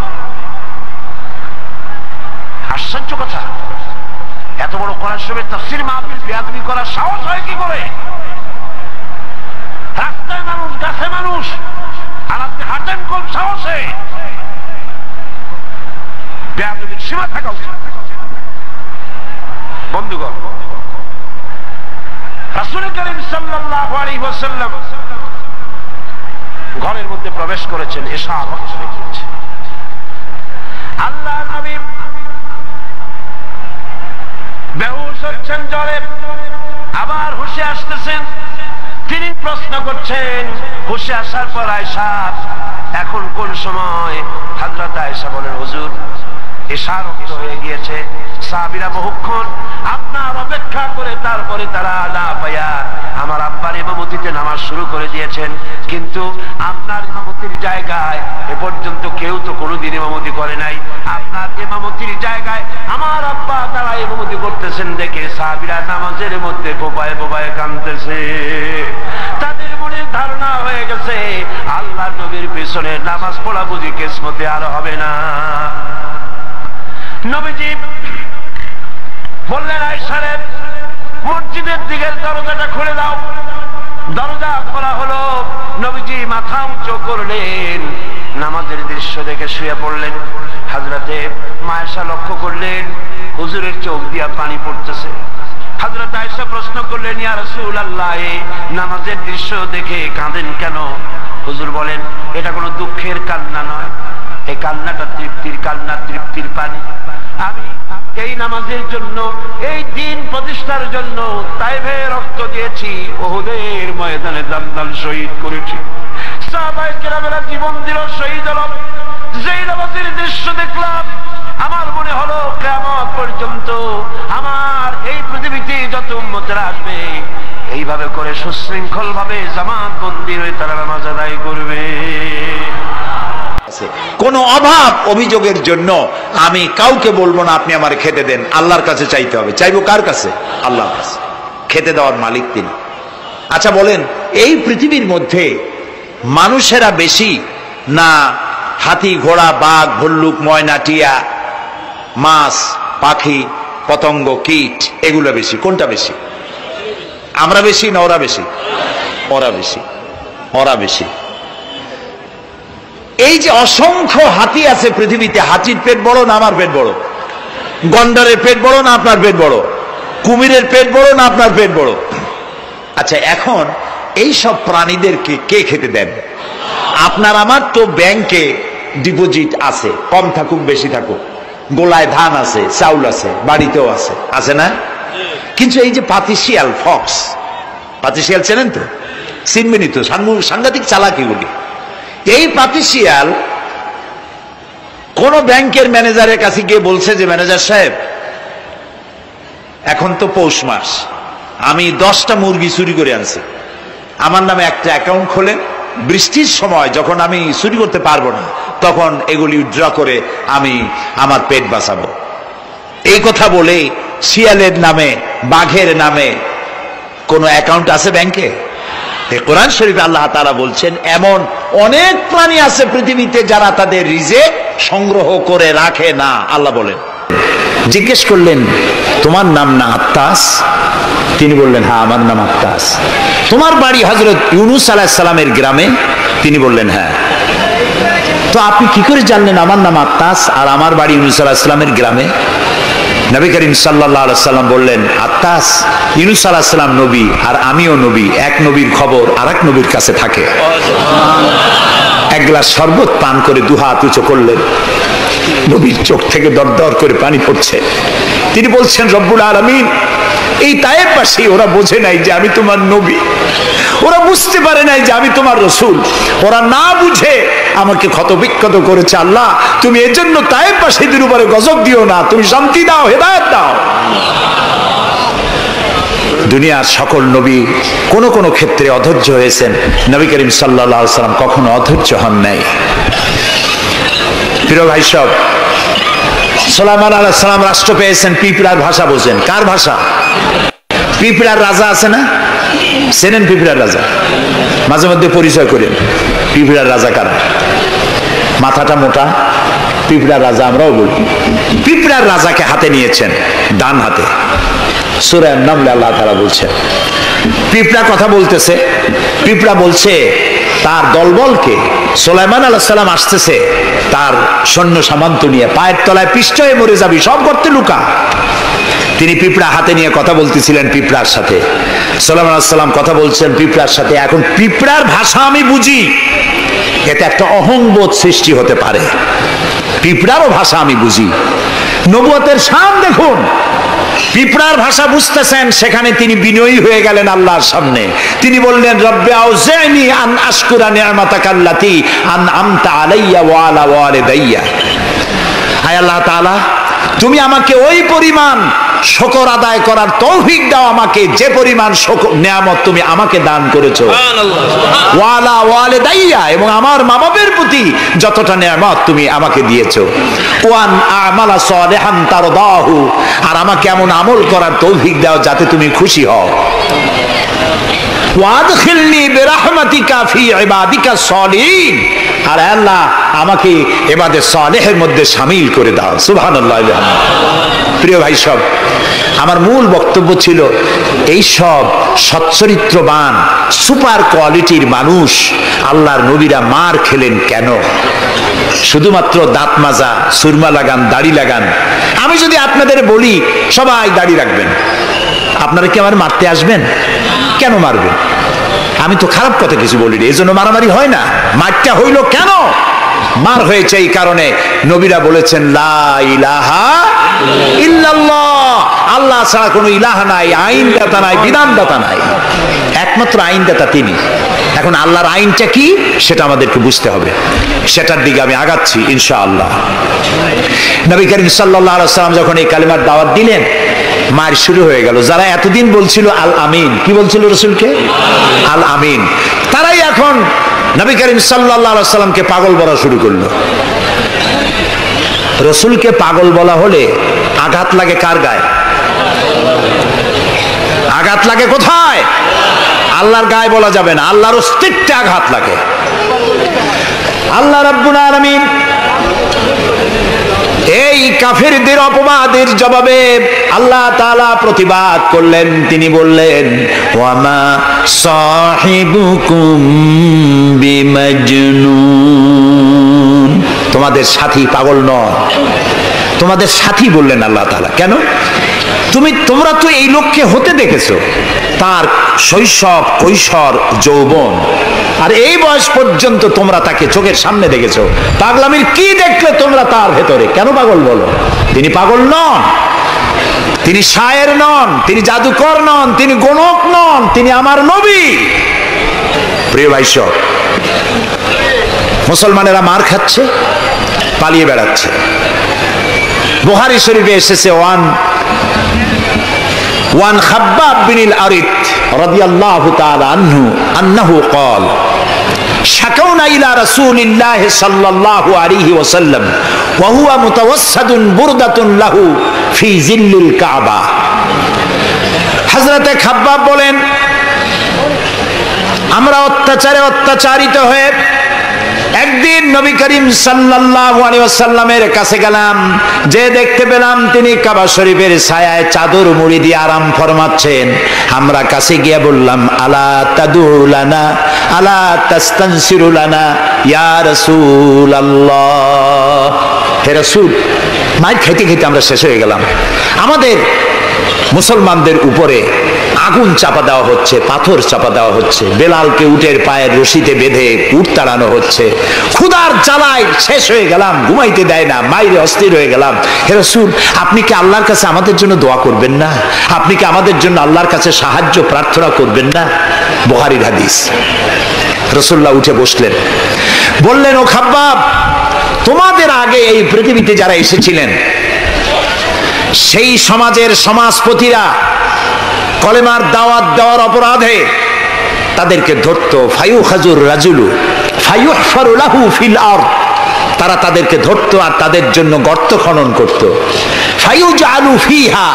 আশ্চর্য কথা, এত বড় কোরআন শরীফের তাফসীর মাহফিল বেয়াদবি করার সাহস হয় কি করে? রাস্তায় মানুষ, গাছে মানুষ, আর আপনি হাঁটেন কোন সাহসে? বেয়াদবির সীমা থাকা উচিত। বন্ধুগণ, রাসূল করিম সাল্লাল্লাহু আলাইহি ওয়াসাল্লাম ঘরের মধ্যে প্রবেশ করেছেন, এশা ওয়াক্ত হয়ে গিয়েছে। আল্লাহর নবী বেহুশ হচ্ছেন জ্বরে, আবার হুঁশে আসতেছেন। তিনি প্রশ্ন করছেন, হুঁশে আসার পর আয়েশা এখন কোন সময়? হযরত আয়েশা বলেন, হুজুর এশা ওয়াক্ত হয়ে গিয়েছে। সাহাবীরা বহুক্ষণ আপনার অপেক্ষা করে তারপরে তারা না পায়া আমার আব্বার ইমামতিতে নামাজ শুরু করে দিয়েছেন, কিন্তু আপনার ইমামতির জায়গায় এ পর্যন্ত কেউ তো কোনোদিন ইমামতি করে নাই। আপনার ইমামতির জায়গায় আমার আব্বা তারা ইমামতি করতেছেন দেখে সাহাবীরা নামাজের মধ্যে বোবায় বোবায় কাঁদতেছে। তাদের মনে ধারণা হয়ে গেছে আল্লাহর নবীর পিছনে নামাজ পড়া বুঝি কিসমতে আর হবে না। নবীজি বললেন, আয়েশা রে, মসজিদের দিকের দরজাটা খুলে দাও। দরজা খোলা হলো। নবীজি মাথা উঁচু করলেন, নামাজের দৃশ্য দেখে শুয়ে পড়লেন। হযরতে আয়েশা লক্ষ্য করলেন হুজুরের চোখ দিয়া পানি পড়তেছে। হযরত আয়েশা প্রশ্ন করলেন, ইয়া রাসূলুল্লাহ, নামাজের দৃশ্য দেখে কাঁদেন কেন? হুজুর বলেন, এটা কোনো দুঃখের কান্না নয়, এই কান্নাটা তৃপ্তির কান্না, তৃপ্তির পানি। আমি এই নামাজের জন্য, এই দিন প্রতিষ্ঠার জন্য তাইফে রক্ত দিয়েছি, উহুদের ময়দানে দান্দাল শহীদ করেছি, সাহাবায়ে কেরামেরা জীবন দিল, শহীদ হল। যেই নামাজের দৃশ্য দেখলাম আমার মনে হলো কিয়ামত পর্যন্ত আমার এই পৃথিবীতে যত উম্মতেরা আসবে এইভাবে করে সুশৃঙ্খল ভাবে জামাত বন্দী হয়ে তারা নামাজ আদায় করবে। কোন অভাব অভিযোগের জন্য আমি কাউকে বলবো না আপনি আমার খেতে দেন, আল্লাহর কাছে চাইতে হবে। চাইবো কার কাছে? আল্লাহর কাছে। খেতে দেওয়ার মালিক তিনি। আচ্ছা বলেন, এই পৃথিবীর মধ্যে মানুষেরা বেশি না হাতি, ঘোড়া, বাঘ, ভল্লুক, ময়না, টিয়া, মাছ, পাখি, পতঙ্গ, কীট এগুলো বেশি? কোনটা বেশি? আমরা বেশি না ওরা বেশি? ওরা বেশি, ওরা বেশি। এই যে অসংখ্য হাতি আছে পৃথিবীতে, হাতির পেট বড় না আমার পেট বড়? গন্ডারের পেট বড় না আপনার পেট বড়? কুমিরের পেট বড় না আপনার পেট বড়? আচ্ছা, এখন এই সব প্রাণীদেরকে কে খেতে দেন? আপনার আমার তো ব্যাংকে ডিপোজিট আছে, কম থাকুক বেশি থাকুক, গোলায় ধান আছে, চাউল আছে, বাড়িতেও আছে, আছে না? কিন্তু এই যে পাতিশিয়াল, ফক্স, পাতিশিয়াল চেনেন তো? চিনবেনই তো, সাংঘাতিক চালাকি বলি। এই পাতিশিয়াল কোন ব্যাংকের ম্যানেজারের কাছে গিয়ে বলছে যে ম্যানেজার সাহেব, এখন তো পৌষ মাস, আমি 10টা মুরগি চুরি করে আনছি, আমার নামে একটা অ্যাকাউন্ট খোলে, বৃষ্টির সময় যখন আমি চুরি করতে পারবো না তখন এগুলি উইথড্র করে আমি আমার পেট বাঁচাবো। এই কথা বলে শিয়ালের নামে, বাঘের নামে কোন অ্যাকাউন্ট আছে ব্যাংকে? কোরআন শরীফে আল্লাহ তাআলা বলছেন এমন অনেক প্রাণী আছে পৃথিবীতে যারা তাদের রিজিক সংগ্রহ করে রাখে না। আল্লাহ বলেন, জিজ্ঞেস করলেন তোমার নাম না আত্তাস? তিনি বললেন হ্যাঁ আমার নাম আত্তাস। তোমার বাড়ি হযরত ইউনূস আলাইহিস সালামের গ্রামে? তিনি বললেন হ্যাঁ। তো আপনি কি করে জানলেন আমার নাম আত্তাস আর আমার বাড়ি ইউনূস আলাইহিস সালামের গ্রামে? নবী করিম সাল্লাল্লাহু আলাইহি সাল্লাম বললেন, আত্তাস, ইউনূস আলাইহিস সালাম নবী আর আমিও নবী, এক নবীর খবর আরেক নবীর কাছে থাকে। এক গ্লাস শরবত পান করে দুহাত উঁচু করলেন, নবীর চোখ থেকে দরদর করে পানি পড়ছে। তিনি বলছেন, রব্বুল আলামিন, এই তায়েফবাসী ওরা বোঝে নাই যে আমি তোমার নবী, ওরা বুঝতে পারে নাই যে আমি তোমার রাসূল, ওরা না বুঝে আমাকে ক্ষতবিক্ষত করেছে। আল্লাহ, তুমি এর জন্য তায়েফবাসীদের উপরে গজব দিও না, তুমি শান্তি দাও, হেদায়েত দাও। দুনিয়ার সকল নবী কোন কোন ক্ষেত্রে অধৈর্য হয়েছেন, নবী করিম সাল্লাল্লাহু আলাইহি সাল্লাম কখনো অধৈর্য হন নাই। প্রিয় ভাই সব, সুলাইমান আলাইহিস সালাম রাষ্ট্র পেয়েছেন, পিঁপড়ার ভাষা বোঝেন। কার ভাষা? পিঁপড়ার রাজা আছে না, চেনেন পিঁপড়ার রাজা? মাঝে মধ্যে পরিচয় করেন পিঁপড়ার রাজা কারা। মাথাটা মোটা, পিঁপড়ার রাজা আমরাও বলি। পিঁপড়ার রাজাকে হাতে নিয়েছেন, ডান হাতে। সূরা নামলে আল্লাহ তাআলা বলছেন, পিঁপড়া কথা বলতেছে, পিঁপড়া বলছে তার দলবলকে, সুলাইমান আলাইহিস সালাম আসতেছে তার সৈন্য সামন্ত নিয়ে, পায়ের তলায় পিষ্ট হয়ে মরে যাবি, সব করতে লুকা। তিনি পিঁপড়া হাতে নিয়ে কথা বলতেছিলেন পিঁপড়ার সাথে। সুলাইমান আলাইহিস সালাম কথা বলছেন পিঁপড়ার সাথে। এখন পিঁপড়ার ভাষা আমি বুঝি, এতে একটা অহংবোধ সৃষ্টি হতে পারে। পিঁপড়ারও ভাষা আমি বুঝি। নবুয়তের শান দেখুন, পিঁপড়ার ভাষা বুঝতেছেন, সেখানে তিনি বিনয়ী হয়ে গেলেন আল্লাহর সামনে। তিনি বললেন, রব্বি আউজি'নি আন আশকুরা নি'মাতাকাল্লাতী আন'আমতা আলাইয়া ওয়া আলা ওয়ালিদাইয়া। হায় আল্লাহ তাআলা, তুমি আমাকে ওই পরিমাণ শুকর আদায় করার তৌফিক দাও আমাকে, যে পরিমাণ নিয়ামত তুমি আমাকে দান করেছো। ওয়া আলা ওয়ালিদাইয়া, এবং আমার মা বাবার প্রতি যতটা নিয়ামত তুমি আমাকে দিয়েছো। ওয়ান আমালা সালিহান তারদাহু, আর আমাকে এমন আমল করার তৌফিক দাও যাতে তুমি খুশি হও। ওয়াদখিলনি বিরাহমাতিকা ফি ইবাদিকা সালিহিন, আর আল্লাহ আমাকে ইবাদে সালেহের মধ্যে শামিল করে দাও। সুবহানাল্লাহ। প্রিয় ভাই সব, আমার মূল বক্তব্য ছিল এই সব সচ্চরিত্রবান সুপার কোয়ালিটির মানুষ আল্লাহর নবীরা মার খেলেন কেন? শুধুমাত্র দাঁত মাজা, সুরমা লাগান, দাড়ি লাগান। আমি যদি আপনাদের বলি সবাই দাড়ি রাখবেন, আপনারা কি আমার মারতে আসবেন? কেন মারবেন? আমি তো খারাপ কথা কিছু বলি, এই জন্য মারামারি হয় না। মারটা হইল কেন? মার হয়েছে এই কারণে নবীরা বলেছেন লা ইলাহা ইল্লাল্লাহ, আল্লাহ ছাড়া কোনো ইলাহা নাই, আইনদাতা নাই, বিধানদাতা নাই, একমাত্র আইনদাতা তিনি। এখন আল্লাহর আইনটা কি সেটা আমাদেরকে বুঝতে হবে, সেটার দিকে আমি আগাচ্ছি ইনশাআল্লাহ। নবী করিম সাল্লাল্লাহু আলাইহি ওয়াসাল্লাম যখন এই কালিমার দাওয়াত দিলেন, মার শুরু হয়ে গেল। যারা এতদিন বলছিল আল আমিন, কি বলছিল রাসূলকে? আল আমিন, তারাই এখন নবী করিম সাল্লাল্লাহু আলাইহি ওয়াসাল্লামকে পাগল বলা শুরু করলো। রাসূলকে পাগল বলা হলে আঘাত লাগে কার গায়ে? আঘাত লাগে কোথায়? আল্লাহর গায়ে বলা যাবে না, আল্লাহর অস্তিত্বে আঘাত লাগে। আল্লাহ রাব্বুল আলামিন এই কাফেরদের অপবাদের জবাবে আল্লাহ তাআলা প্রতিবাদ করলেন। তিনি বললেন ওয়ামা সাহিবুকুম বিমাজনুন, তোমাদের সাথী পাগল নয়, তোমাদের সাথী বললেন আল্লাহ তাআলা। কেন? তোমরা তো এই লোককে হতে দেখেছো, তার শৈশব, কৈশোর, যৌবন, আর এই বয়স পর্যন্ত তোমরা তাকে চোখের সামনে দেখেছো। পাগলামির কি দেখলে তোমরা তার ভেতরে? কেন পাগল বলো? তিনি পাগল নন, তিনি শায়ের নন, তিনি জাদুকর নন, তিনি গণক নন, তিনি আমার নবী। প্রিয় ভাই সব, মুসলমানেরা মার খাচ্ছে, পালিয়ে বেড়াচ্ছে। বুখারী শরীফে এসেছে ওয়ান খাব্বাব বিন আল-আরিত রাদিয়াল্লাহু তাআলা আনহু আন্নাহু قال شكونا إلى رسول الله صلى الله عليه وسلم وهو متوسد بردة له في ظل الكعبة। হযরতে খাব্বাব বলেন, আমরা অত্যাচারিত হয়ে একদিন নবী করিম সাল্লাল্লাহু আলাইহি ওয়াসাল্লামের কাছে গেলাম, যে দেখতে পেলাম তিনি কাবা শরীফের ছায়ায় চাদর মুড়ি দিয়ে আরাম ফরমাচ্ছেন। আমরা কাছে গিয়ে বললাম আলা তাদুলানা আলা তাস্তানসিরুলানা ইয়া রাসূলুল্লাহ, হে রাসূল, মাইর খেতে খেতে আমরা শেষ হয়ে গেলাম। আমাদের মুসলমানদের উপরে আগুন চাপা দেওয়া হচ্ছে, পাথর চাপা দেওয়া হচ্ছে, বেলালকে উটের পায়ের রশিতে বেঁধে উট তাড়ানো হচ্ছে। ক্ষুধার জ্বালায় শেষ হয়ে গেলাম, ঘুমাইতে দেয় না, মাইরে অস্থির হয়ে গেলাম। হে রাসূল, আপনি কি আল্লাহর কাছে আমাদের জন্য দোয়া করবেন না? আপনি কি আমাদের জন্য আল্লাহর কাছে সাহায্য প্রার্থনা করবেন না? বুখারীর হাদিস। রাসূলুল্লাহ উঠে বসলেন, বললেন ও খাব্বাব, তোমাদের আগে এই পৃথিবীতে যারা এসেছিলেন সেই সমাজের সমাজপতিরা কলেমার দাওয়াত দেওয়ার অপরাধে তাদেরকে ধরতো। ফায়ুখাজুর রাজুলু ফায়ুহফারু লাহু ফিল আরদ, তারা তাদেরকে ধরতো আর তাদের জন্য গর্ত খনন করত। ফায়ুজালু ফিহা,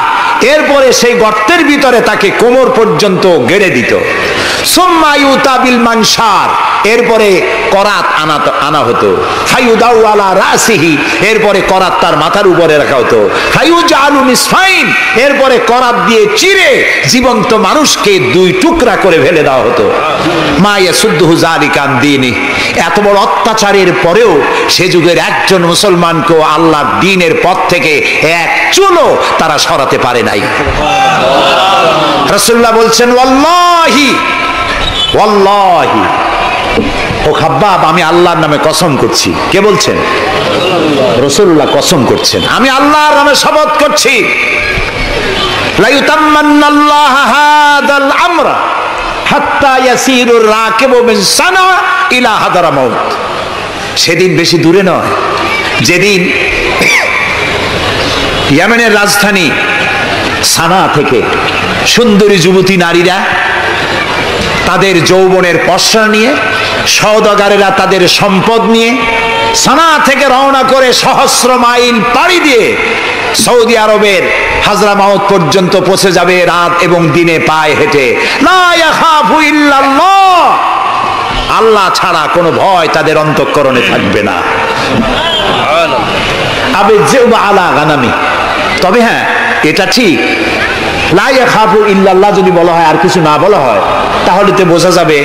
এরপরে সেই গর্তের ভিতরে তাকে কোমর পর্যন্ত গেড়ে দিত। সুম্মা ইউতা বিল মানশার, এরপরে করাত আনা হতো। ফায়ুদাউ আলা রাসিহি, এরপরে করাত তার মাথার উপরে রাখা হতো। ফায়ুজালু নিসফাইন, এরপরে করাত দিয়ে চিরে জীবন্ত মানুষকে দুই টুকরা করে ফেলে দেওয়া হতো। মা ইয়াসুদ্দুহু যালিকা আন দীনি, এত বড় অত্যাচারের পরেও সে যুগের একজন মুসলমানকেও আল্লাহর দ্বীনের পথ থেকে এক চুলও তারা সরাতে পারে নাই। রাসূলুল্লাহ বলছেন ওয়াল্লাহি ওয়াল্লাহি, ও খাব্বাব, আমি আল্লাহর নামে কসম করছি। কে বলছেন? রাসূলুল্লাহ কসম করছেন, আমি আল্লাহর নামে শপথ করছি, লা ইউতাম্মান্নাল্লাহু হাদাল আমরা হাত্তা ইয়াসিরুর রাকিবু মিন সানা ইলা হাদারামাউত। সেদিন বেশি দূরে নয়, যেদিন ইয়েমেনের রাজধানী সানা থেকে সুন্দরী যুবতী নারীরা তাদের যৌবনের পসরা নিয়ে, সওদাগারেরা তাদের সম্পদ নিয়ে সানা থেকে রওনা করে সহস্র মাইল পাড়ি দিয়ে সৌদি আরবের হাজরামাউত পর্যন্ত পৌঁছে যাবে রাত এবং দিনে পায়ে হেঁটে। লা ইয়াখাফু ইল্লাল্লাহ, আল্লাহ ছাড়া কোনো ভয় তাদের অন্তঃকরণে থাকবে না। আবে জিউবা আলা গানামি, তবে হ্যাঁ এটা ঠিক, লা ইয়াখাফু ইল্লাল্লাহ যদি বলা হয় আর কিছু না বলা হয়, তাহলে তো বোঝা যাবে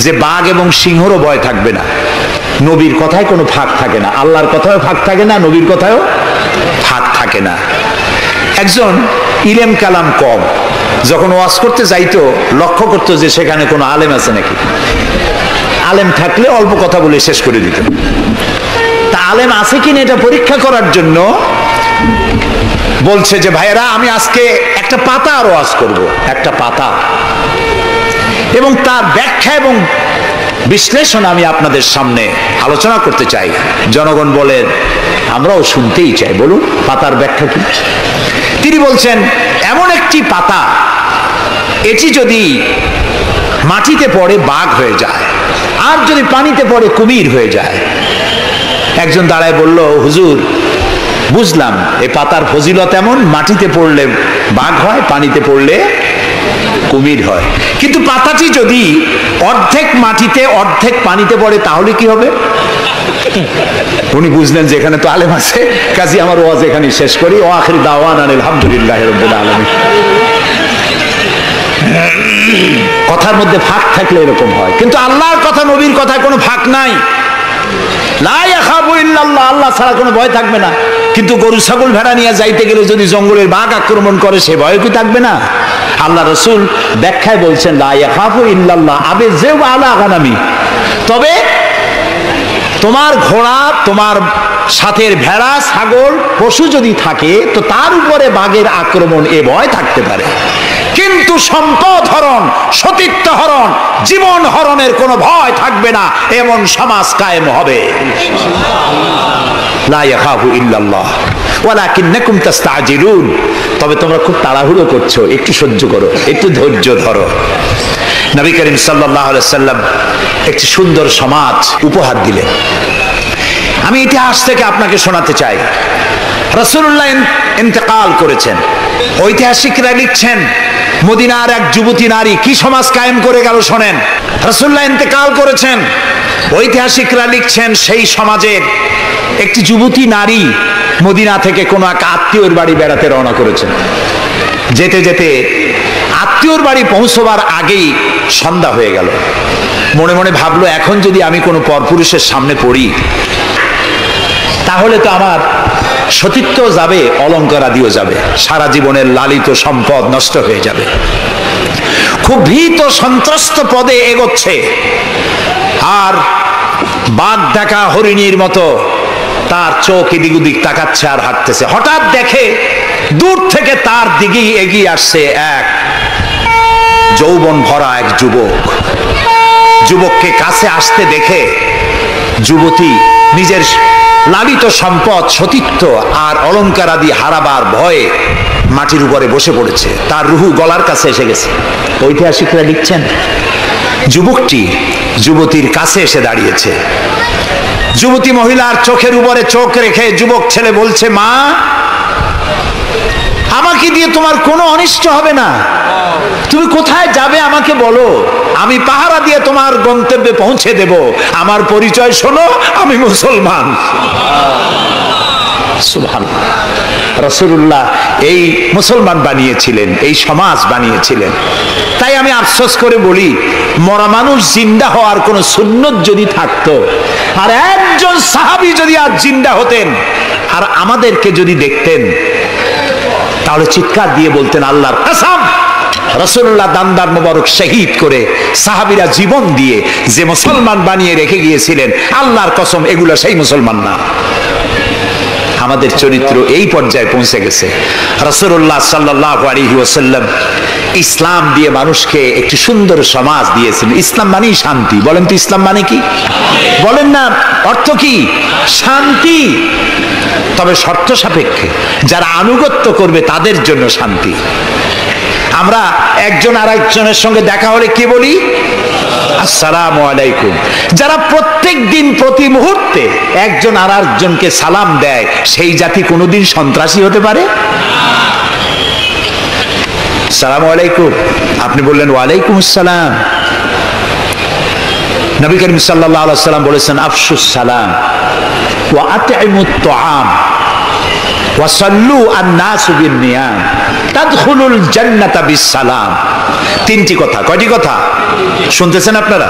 যে বাঘ এবং সিংহরও ভয় থাকবে না। নবীর কথায় কোনো ফাঁক থাকে না, আল্লাহর কথায়ও ফাঁক থাকে না, নবীর কথায়ও ফাঁক থাকে না। একজন ইলম কালাম কম, যখন ওয়াজ করতে যাইতো লক্ষ্য করতো যে সেখানে কোনো আলেম আছে নাকি। আলেম থাকলে অল্প কথা বলে শেষ করে দিত। তা আলেম আছে কিনা এটা পরীক্ষা করার জন্য বলছে যে ভাইয়েরা আমি আজকে একটা পাতা আর ওয়াজ করব, একটা পাতা, এবং তার ব্যাখ্যা এবং বিশ্লেষণ আমি আপনাদের সামনে আলোচনা করতে চাই। জনগণ বলেন আমরাও শুনতেই চাই, বলুন পাতার ব্যাখ্যা কি। তিনি বলছেন এমন একটি পাতা, এটি যদি মাটিতে পড়ে বাঘ হয়ে যায়, আর যদি পানিতে পড়ে কুমির হয়ে যায়। একজন দাঁড়ায় বলল, হুজুর বুঝলাম এই পাতার ফজিলত এমন, মাটিতে পড়লে বাঘ হয়, পানিতে পড়লে কুমির হয়, কিন্তু পাতাটি যদি অর্ধেক মাটিতে অর্ধেক পানিতে পড়ে তাহলে কি হবে? উনি বুঝলেন যে এখানে তো আলেম আছে, কাজী আমার ওয়াজ এখানে শেষ করি। ও আখিরি দাওয়ানা আলহামদুলিল্লাহি রাব্বিল আলামিন। কথার মধ্যে ফাঁক থাকলে এরকম হয়, কিন্তু আল্লাহর কথা, নবীর কথায় কোনো ফাঁক নাই। লা ইয়াখাফু ইল্লাল্লাহ, আল্লাহ ছাড়া কোনো ভয় থাকবে না। কিন্তু গরু ছাগল ভেড়া নিয়ে যাইতে গেলে যদি জঙ্গলের বাঘ আক্রমণ করে, সে ভয় কি থাকবে না? আল্লাহ রাসূল ব্যাখ্যায় বলছেন লা ইয়াখাফু ইল্লাল্লাহ আবে যে আলা গানামি, তবে তোমার ঘোড়া, তোমার সাথের ভেড়া, ছাগল, পশু যদি থাকে তো তার উপরে বাঘের আক্রমণ এ ভয় থাকতে পারে, কিন্তু সম্পদ হরণ, সতীত্ব হরণ, জীবন হরণের কোনো ভয় থাকবে না, এমন সমাজ কায়েম হবে। লা ইয়াখাফু ইল্লাল্লাহ ওয়ালাকিন্নাকুম তাস্তাজিলুন, তবে তোমরা খুব তাড়াহুড়ো করছো, একটু সহ্য করো, একটু ধৈর্য ধরো। নবী করিম সাল্লাল্লাহু আলাইহি সাল্লাম একটি সুন্দর সমাজ উপহার দিলেন। আমি ইতিহাস থেকে আপনাকে শোনাতে চাই। রাসূলুল্লাহ ইন্তেকাল করেছেন, ঐতিহাসিকরা লিখছেন মদিনার এক যুবতী নারী কি সমাজ কায়েম করে গেল শোনেন। রাসূলুল্লাহ ইন্তেকাল করেছেন, ঐতিহাসিকরা লিখছেন সেই সমাজের একটি যুবতী নারী মদিনা থেকে কোনো এক আত্মীয়র বাড়ি বেড়াতে রওনা করেছেন। যেতে যেতে আত্মীয়র বাড়ি পৌঁছবার আগেই সন্ধ্যা হয়ে গেল। মনে মনে ভাবলো এখন যদি আমি কোনো পরপুরুষের সামনে পড়ি তাহলে তো আমার সতীত্ব যাবে, অলঙ্কারাদিও যাবে, সারা জীবনের লালিত সম্পদ নষ্ট হয়ে যাবে। খুব ভীত সন্ত্রস্ত পদে এগোচ্ছে, আর বাঘ দেখা হরিণীর মতো তার চোখ এদিক ওদিক তাকাচ্ছে আর হাঁটতেছে। হঠাৎ দেখে দূর থেকে তার দিকেই এগিয়ে আসছে এক যৌবন ভরা এক যুবক। যুবককে কাছে আসতে দেখে যুবতী নিজের লালিত সম্পদ, সতীত্ব আর অলঙ্কার আদি হারাবার ভয়ে মাটির উপরে বসে পড়েছে, তার রুহু গলার কাছে এসে গেছে। ঐতিহাসিকরা লিখছেন যুবকটি যুবতীর কাছে এসে দাঁড়িয়েছে। যুবতী মহিলার চোখের উপরে চোখ রেখে যুবক ছেলে বলছে, মা আমাকে দিয়ে তোমার কোনো অনিষ্ট হবে না, তুমি কোথায় যাবে আমাকে বলো, আমি পাহারা দিয়ে তোমার গন্তব্যে পৌঁছে দেব। আমার পরিচয় শোনো, আমি মুসলমান। সুবহানাল্লাহ। রাসূলুল্লাহ এই মুসলমান বানিয়েছিলেন, এই সমাজ বানিয়েছিলেন। তাই আমি আফসোস করে বলি, মরা মানুষ জিন্দা হওয়ার কোন সুন্নত যদি থাকতো, আর একজন সাহাবী যদি আজ জিন্দা হতেন আর আমাদেরকে যদি দেখতেন, তাহলে চিৎকার দিয়ে বলতেন আল্লাহর কসম, রাসূলুল্লাহ দান্দার মোবারক শহীদ করে সাহাবীরা জীবন দিয়ে যে মুসলমান বানিয়ে রেখে গিয়েছিলেন, আল্লাহর কসম এগুলো সেই মুসলমান না। আমাদের চরিত্র এই পর্যায়ে পৌঁছে গেছে। রাসূলুল্লাহ সাল্লাল্লাহু আলাইহি ওয়াসাল্লাম ইসলাম দিয়ে মানুষকে একটি সুন্দর সমাজ দিয়েছেন। ইসলাম মানেই শান্তি। বলেন তো ইসলাম মানে কি? বলেন না, অর্থ কি? শান্তি। তবে শর্ত সাপেক্ষে, যারা আনুগত্য করবে তাদের জন্য শান্তি। আমরা একজন আরেকজনের সঙ্গে দেখা হলে কি বলি? আসসালামু আলাইকুম। যারা প্রত্যেক দিন প্রতি মুহূর্তে একজন আর একজনকে সালাম দেয়, সেই জাতি কোনোদিন সন্ত্রাসী হতে পারে? আসসালামু আলাইকুম, আপনি বললেন ওয়ালাইকুম আসসালাম। নবী করিম সাল্লাল্লাহু আলাইহি ওয়াসাল্লাম বলেছেন আফশুস সালাম ওয়া আতইমুত তুআম ওয়া সাল্লু আন-নাসু বিন-নিয়াম তাদখুলুল জান্নাতা বিস-সালাম। তিনটি কথা। কয়টি কথা শুনতেছেন আপনারা?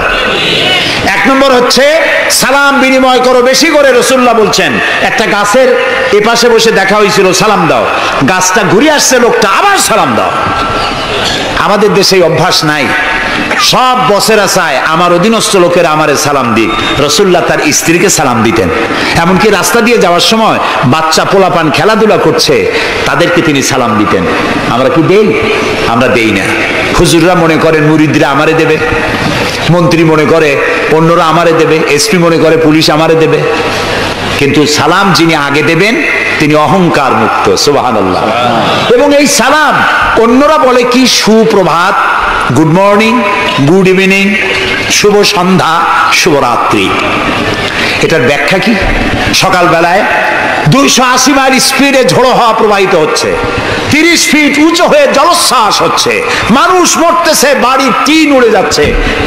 এক নম্বর হচ্ছে সালাম বিনিময় করো বেশি করে। রাসূলুল্লাহ বলছেন একটা গাছের এপাশে বসে দেখা হয়েছিল, সালাম দাও। গাছটা ঘুরে আসছে, লোকটা আবার সালাম দাও। আমাদের দেশে অভ্যাস নাই। সব বসেরা চায় আমার অধীনস্থ লোকেরা আমারে সালাম দিক। রাসূলুল্লাহ তার স্ত্রীকে সালাম দিতেন। এমনকি রাস্তা দিয়ে যাওয়ার সময় বাচ্চা পোলাপান খেলাধুলা করছে, তাদেরকে তিনি সালাম দিতেন। আমরা কি দেই? আমরা দেই না। হুজুররা মনে করেন মুরিদরা আমারে দেবে, মন্ত্রী মনে করে অন্যরা আমারে দেবে, এসপি মনে করে পুলিশ আমারে দেবে। কিন্তু সালাম যিনি আগে দেবেন তিনি অহংকার মুক্ত। সুবহানাল্লাহ। এবং এই সালাম অন্যরা বলে কি সুপ্রভাত, গুড মর্নিং, গুড ইভিনিং, শুভ সন্ধ্যা, শুভরাত্রি। এটার ব্যাখ্যা কি? সকালবেলায় 280 মাইল স্পিডে ঝোড়ো হাওয়া প্রবাহিত হচ্ছে, 30 ফিট উঁচু হয়ে জলোচ্ছ্বাস হচ্ছে, মানুষ মরতেছে, বাড়ির টিন উড়ে যাচ্ছে।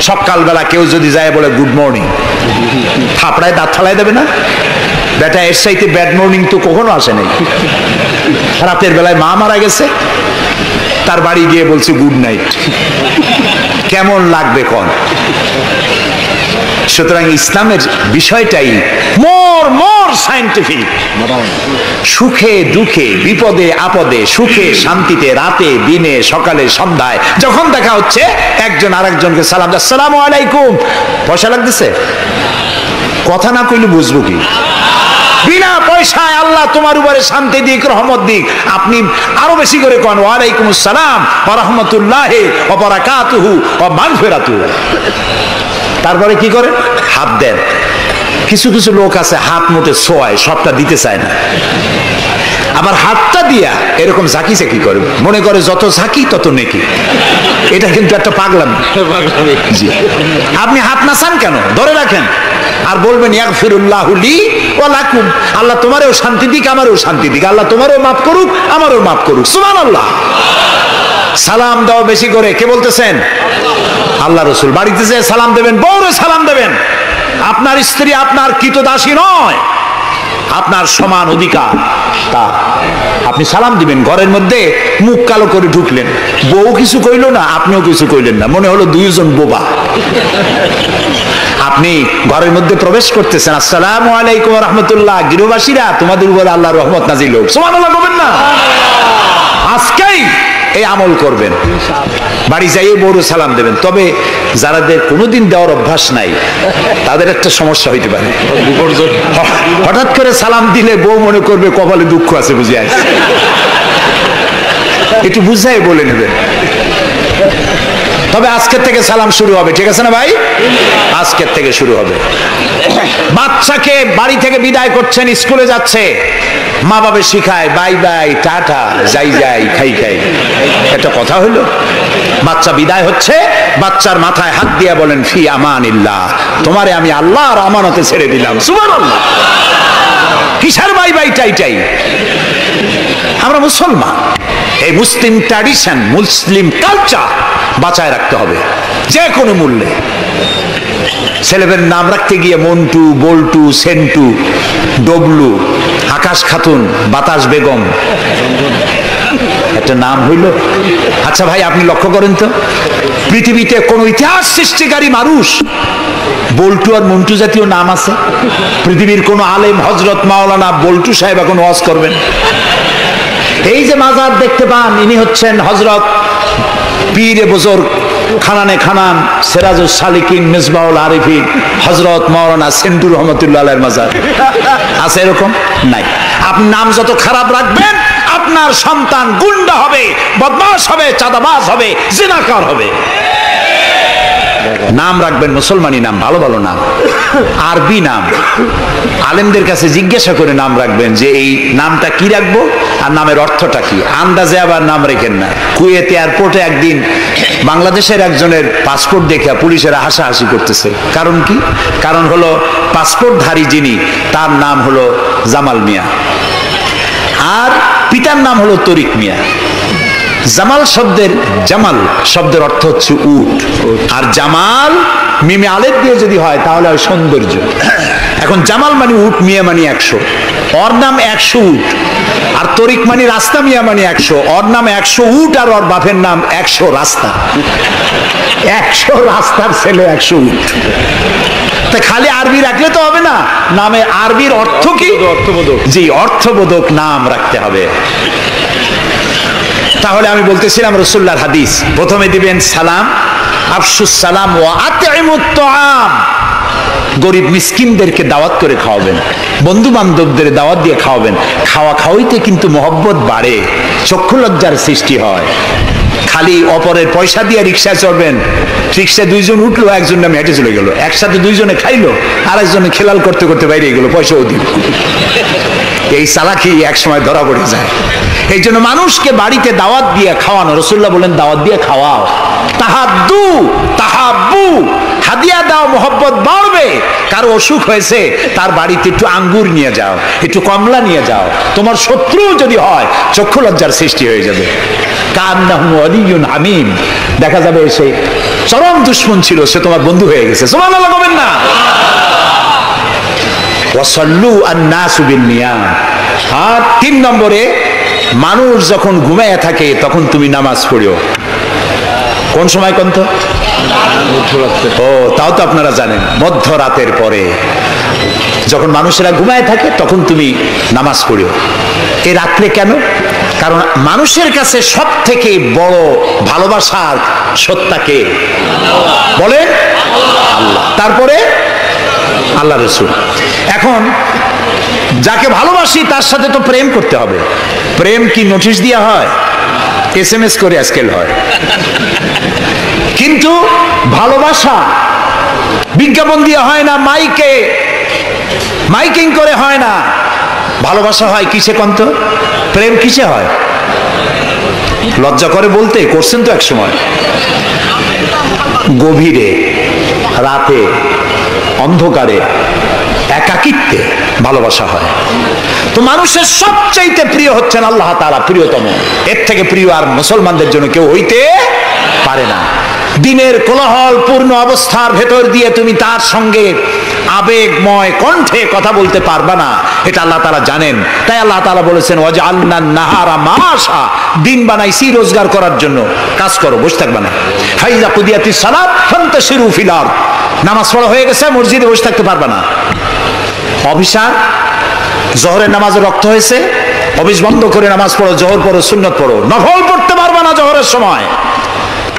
সকালবেলা কেউ যদি যায় বলে গুড মর্নিং, থাপড়ায় দাঁত ফালাই দেবে না? বেটা এর চাইতে ব্যাড মর্নিং তো কখনো আসে নাই। রাতের বেলায় মা মারা গেছে, তার বাড়ি গিয়ে বলছে গুড নাইট। কেমন লাগবে কোন? সুতরাং ইসলামের বিষয়টাই মোর সায়েন্টিফিক। সুখে দুঃখে, বিপদে আপদে, সুখে শান্তিতে, রাতে দিনে, সকালে সন্ধ্যায় যখন দেখা হচ্ছে একজন আরেকজনকে সালাম, আসসালামু আলাইকুম। পয়সা লাগতেছে? কথা না কইলে বুঝবো কি? বিনা পয়সায় আল্লাহ তোমার উপরে শান্তি দিক, রহমত দিক। আপনি আরো বেশি করে কোন ওয়ালাইকুম আসসালাম ওয়া রাহমাতুল্লাহি ওয়া বারাকাতুহু ওয়া মাগফিরাতুহু। তারপরে কি করে? হাত দেন। কিছু কিছু লোক আছে হাত মুঠে ছোঁয়ায়, সবটা দিতে চায় না। আবার হাতটা দিয়া এরকম ঝাঁকি ঝাঁকি করে, মনে করে যত ঝাঁকি তত নেকি। এটা কিন্তু একটা পাগলামি। জি, আপনি হাত নাচান কেন? ধরে রাখেন আর বলবেন ইয়াগফিরুল্লাহু লি ওয়া লাকুম। আল্লাহ তোমারও শান্তি দিক, আমারও শান্তি দিক। আল্লাহ তোমারও মাফ করুক, আমারও মাফ করুক। সুবহানাল্লাহ। সালাম দাও বেশি করে। কে বলতেছেন? আল্লাহ রাসূল। বাড়িতে যেয়ে সালাম দেবেন, বউরে সালাম দেবেন। আপনার স্ত্রী আপনার কৃতদাসী নয়, আপনার সমান অধিকার তা। আপনি সালাম দিবেন। ঘরের মধ্যে মুখ কালো করে ঢুকলেন, বউ কিছু কইল না, আপনিও কিছু কইলেন না, মনে হলো দুইজন বোবা। আপনি ঘরের মধ্যে প্রবেশ করতেছেন, আসসালামু আলাইকুম ওয়া রাহমাতুল্লাহ। গৃহবাসীরা তোমাদের উপরে আল্লাহর রহমত নাজিল হোক। সুবহানাল্লাহ বলবেন না? আজকেই এই আমল করবেন। বাড়ি যাইয়ে বড় সালাম দেবেন। তবে যারাদের কোনোদিন দেওয়ার অভ্যাস নাই তাদের একটা সমস্যা হইতে পারে। হঠাৎ করে সালাম দিলে বউ মনে করবে কপালে দুঃখ আছে বুঝে আছে, একটু বুঝাই বলে নেবেন। তবে আজকের থেকে সালাম শুরু হবে, ঠিক আছে না ভাই? আজকের থেকে শুরু হবে। বাচ্চাকে বাড়ি থেকে বিদায় করছেন, স্কুলে যাচ্ছে, মা বাবা শিখায় বাই বাই, টাটা, যাই যাই, খাই খাই। একটা কথা হইল? বাচ্চা বিদায় হচ্ছে, বাচ্চার মাথায় হাত দিয়ে বলেন ফি আমানিল্লাহ, তোমারে আমি আল্লাহর আমানতে ছেড়ে দিলাম। সুবহানাল্লাহ। কিসের বাই বাই টাই টাই? আমরা মুসলমান, এই মুসলিম ট্র্যাডিশন, মুসলিম কালচার বাঁচায় রাখতে হবে যে কোনো মূল্যে। ছেলেদের নাম রাখতে গিয়ে মন্টু, বল্টু, সেন্টু, ডবলু, আকাশ খাতুন, বাতাস বেগম, একটা নাম হইল। আচ্ছা ভাই, আপনি লক্ষ্য করেন তো, পৃথিবীতে কোন ইতিহাস সৃষ্টিকারী মানুষ বল্টু আর মন্টু জাতীয় নাম আছে? পৃথিবীর কোন আলেম, হজরত মাওলানা বল্টু সাহেব এখন ওয়াজ করবেন? এই যে মাজার দেখতে পান, ইনি হচ্ছেন হজরত পীরে বুজুর্গ খানানে খানান সিরাজুস সালিকিন মিসবাহুল আরিফিন হজরত মাওলানা সেন্টু রহমতুল্লাহ আলাইহির মাজার আছে? এরকম নাই। আপনি নাম যত খারাপ রাখবেন, আপনার সন্তান গুন্ডা হবে, বদমাশ হবে, চাঁদাবাজ হবে, জিনাকার হবে। নাম রাখবেন মুসলমানি নাম, ভালো ভালো নাম, আরবি নাম। আলেমদের কাছে জিজ্ঞাসা করে নাম রাখবেন যে এই নামটা কি রাখবো আর নামের অর্থটা কি। আন্দাজে আবার নাম রেখেন না। কুয়েত এয়ারপোর্টে একদিন বাংলাদেশের একজনের পাসপোর্ট দেখে পুলিশেরা হাসাহাসি করতেছে। কারণ কি? কারণ হলো পাসপোর্টধারী যিনি, তার নাম হলো জামাল মিয়া, আর পিতার নাম হলো তরিক মিয়া। জামাল শব্দের অর্থ হচ্ছে উট, আর জামাল মিমে আলেফ দিয়ে যদি হয় তাহলে হয় সৌন্দর্য। এখন জামাল মানে উট, মিয়া মানে 100, ওর নাম 100 উট। আর তরিক মানে রাস্তা, মিয়া মানে 100, ওর নাম 100 উট আর ওর বাপের নাম 100 রাস্তা। 100 রাস্তার ছেলে 100 উট। তা খালি আরবি রাখলে তো হবে না, নামে আরবির অর্থ কি? অর্থবোধক। জি, অর্থবোধক নাম রাখতে হবে। তাহলে আমি বলতেছিলাম রাসূলুল্লাহর হাদিস, প্রথমে দিবেন সালাম, আফশুস সালাম ওয়া আতইমুত তাআম, গরিব মিসকিনদেরকে দাওয়াত করে খাওয়াবেন, বন্ধু বান্ধবদের দাওয়াত দিয়ে খাওয়াবেন। খাওয়া খাওয়াইতে কিন্তু মহব্বত বাড়ে, চক্ষু লজ্জার সৃষ্টি হয়। খালি অপরের পয়সা দিয়ে রিক্সায় চড়বেন, রিক্সায় দুইজন উঠলো, একজন নামে হেঁটে চলে গেল, একসাথে দুইজনে খাইলো, আর একজনে খেলাল করতে করতে বাইরে গেল, পয়সাও দিল। এই চালাকি এক সময় ধরা পড়ে যায়। এই জন্য মানুষকে বাড়িতে দাওয়াত দিয়ে খাওয়ানো, রাসূলুল্লাহ বলেন দাওয়াত দিয়ে খাওয়াও। তাহাদ্দু তাহাব্বু, হাদিয়া দাও, মহব্বত বাড়বে। কারো অসুখ হয়েছে, তার বাড়িতে একটু আঙ্গুর নিয়ে যাও, একটু কমলা নিয়ে যাও। তোমার শত্রু যদি হয়, চক্ষু লজ্জার সৃষ্টি হয়ে যাবে। কান্নাহু ওয়ালিয়ুন হামিম, দেখা যাবে সে চরম দুশমন ছিল, সে তোমার বন্ধু হয়ে গেছে। সুবহানাল্লাহ বলেন না। ওয়াসাল্লু আন-নাসু বিন-নিয়াম। আর 3 নম্বরে, মানুষ যখন ঘুমায় থাকে তখন তুমি নামাজ পড়িও। কোন সময় কোন তো? ও, তাও তো আপনারা জানেন, মধ্যরাতের পরে যখন মানুষেরা ঘুমায় থাকে তখন তুমি নামাজ পড়িও। এই রাত্রে কেন? কারণ মানুষের কাছে সব থেকে বড় ভালোবাসার সত্তাকে বলেন আল্লাহ, তারপরে আল্লাহ রাসূল। এখন যাকে ভালোবাসি তার সাথে তো প্রেম করতে হবে। প্রেম কি নোটিশ দেওয়া হয়? SMS করে আজকাল হয়। কিন্তু ভালোবাসা বিজ্ঞাপন দিয়ে হয় না, মাইকিং করে হয় না। ভালোবাসা হয় কিসে কন্ত? প্রেম কিসে হয়? লজ্জা করে বলতে, করছেন তো এক সময়। গভীরে, রাতে, অন্ধকারে, একাকিত্বে ভালোবাসা হয়। তো মানুষের সবচাইতে প্রিয় হচ্ছেন আল্লাহ তাআলা, প্রিয়তম। এর থেকে প্রিয় আর মুসলমানদের জন্য কেউ হইতে পারে না। দিনের কোলাহল পূর্ণ অবস্থার ভেতর দিয়ে তুমি তার সঙ্গে আবেগময় কণ্ঠে কথা বলতে পারবা না, এটা আল্লাহ তাআলা জানেন। তাই আল্লাহ তাআলা বলেছেন ওয়াজআলনান নাহারা মাশা, দিন বানাইছি রোজগার করার জন্য, কাজ করো, বসে থাকবা না। ফাইজা কুদিয়াতিস সালাত ফান্তাশিরু ফিল আরদ, নামাজ পড়া হয়ে গেছে, মসজিদে বসে থাকতে পারবা না। অফিসার, জোহরের নামাজে রক্ত হয়েছে, অফিস বন্ধ করে নামাজ পড়ো, জোহর পড়ো, সুন্নত পড়ো। নফল পড়তে পারবা না জোহরের সময়,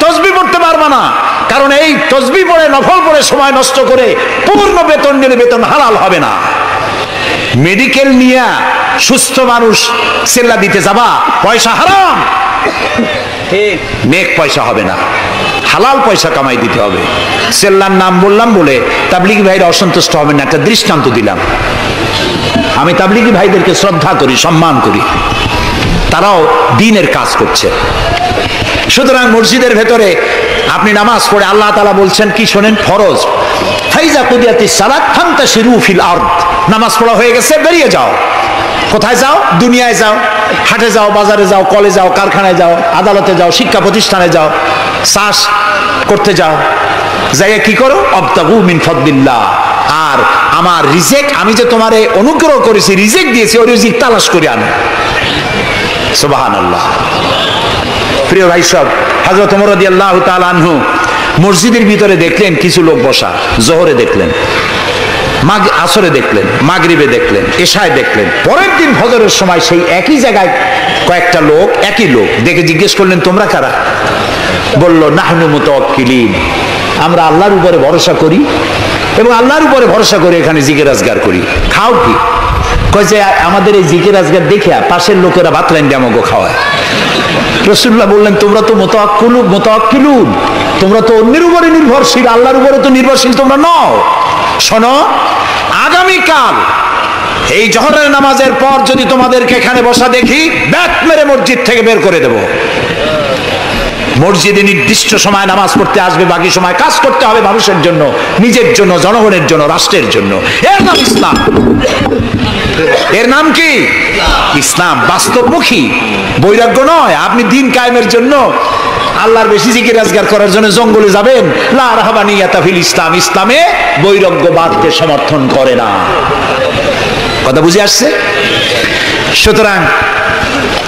তসবিহ পড়তে পারবা না, কারণ এই তসবিহ পড়ে নফল পড়ে সময় নষ্ট করে পূর্ণ বেতন নিলে বেতন হালাল হবে না। মেডিকেল নিয়ে সুস্থ মানুষ সেল্লা দিতে যাবা, পয়সা হারাম, নেক পয়সা হবে না, হালাল পয়সা কামাই দিতে হবে। সেল্লার নাম বললাম বলে তাবলিগি ভাইরা অসন্তুষ্ট হবেন না, একটা দৃষ্টান্ত দিলাম। আমি তাবলিগি ভাইদেরকে শ্রদ্ধা করি, সম্মান করি, তারাও দ্বীনের কাজ করছে। সুতরাং মসজিদের ভেতরে আপনি নামাজ পড়ে আল্লাহ তাআলা বলছেন কি শোনেন, ফরজ ফাইজা কুদিয়াতিস সালাত ফান্তাশিরু ফিল আরদ, নামাজ পড়া হয়ে গেছে, বেরিয়ে যাও। কোথায় যাও? দুনিয়ায় যাও, হাটে যাও, বাজারে যাও, কলে যাও, কারখানায় যাও, আদালতে যাও, শিক্ষা প্রতিষ্ঠানে যাও, চাষ করতে যাও। যাইয়া কি করো? আবতাগু মিন ফাদলিল্লাহ, আর আমার রিজিক, আমি যে তোমারে অনুগ্রহ করেছি, রিজিক দিয়েছি, ওই রিজিক তালাশ করে আনো। সুবহানাল্লাহ। প্রিয় ভাই সব, হযরত ওমর রাদিয়াল্লাহু তাআলা আনহু মসজিদের ভিতরে দেখলেন কিছু লোক বসা, জোহরে দেখলেন, আসরে দেখলেন, মাগরিবে দেখলেন, এশায় দেখলেন। পরের দিন ফজরের সময় সেই একই জায়গায় কয়েকটা লোক, একই লোক দেখে জিজ্ঞেস করলেন তোমরা কারা? বলল নাহনু মুতাওয়াক্কিলিন, আমরা আল্লাহর উপরে ভরসা করি এবং আল্লাহর উপরে ভরসা করে এখানে জিকির আজগার করি। খাও কি? কয় যে আমাদের এই জিকির আজগার দেখে পাশের লোকেরা ভাত লাইন দিয়ে আমাকে খাওয়ায়। রাসূলুল্লাহ বললেন তোমরা তো মুতাওয়াক্কিলুন, তোমরা তো অন্যের উপরে নির্ভরশীল, আল্লাহর উপরে তো নির্ভরশীল তোমরা নও। শোনো, আগামীকাল এই জোহরের নামাজের পর যদি তোমাদেরকে এখানে বসা দেখি, ব্যাট মেরে মসজিদ থেকে বের করে দেব। মসজিদে নির্দিষ্ট সময় নামাজ পড়তে আসবে, বাকি সময় কাজ করতে হবে মানুষের জন্য, নিজের জন্য, জনগণের জন্য, রাষ্ট্রের জন্য। এর নাম ইসলাম। এর নাম কি? ইসলাম। বাস্তবমুখী, বৈরাগ্য নয়। আপনি দিন কায়েমের জন্য, আল্লাহর বেশি জিকির আজগার করার জন্য জঙ্গলে যাবেন, লা রাহবানিয়াতা ফিল ইসলাম, ইসলামে বৈরাগ্যবাদকে সমর্থন করে না। কথা বুঝে আসছে? সুতরাং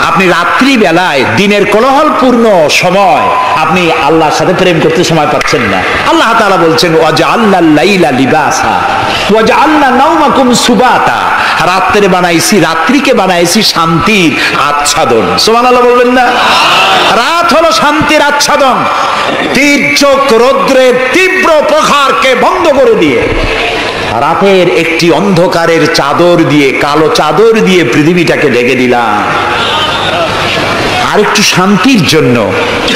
আপনি রাত্রি বেলায়, দিনের কোলাহলপূর্ণ সময়, আপনি আল্লাহর সাথে প্রেম করতে সময় পাচ্ছেন না। আল্লাহ তাআলা বলছেন ওয়াজআলনাল লাইলা লিবাসা, ওয়াজআলনা নাওমাকুম সুবাতা, রাত্রে বানাইছি, রাত্রিকে বানাইছি শান্তির আচ্ছাদন। সুবহানাল্লাহ বলবেন না? রাত হলো শান্তির আচ্ছাদন। তীর্যক রৌদ্রের তীব্র প্রখারকে বন্ধ করে দিয়ে রাতের একটি অন্ধকারের চাদর দিয়ে, কালো চাদর দিয়ে পৃথিবীটাকে ঢেকে দিলাম। আর একটু শান্তির জন্য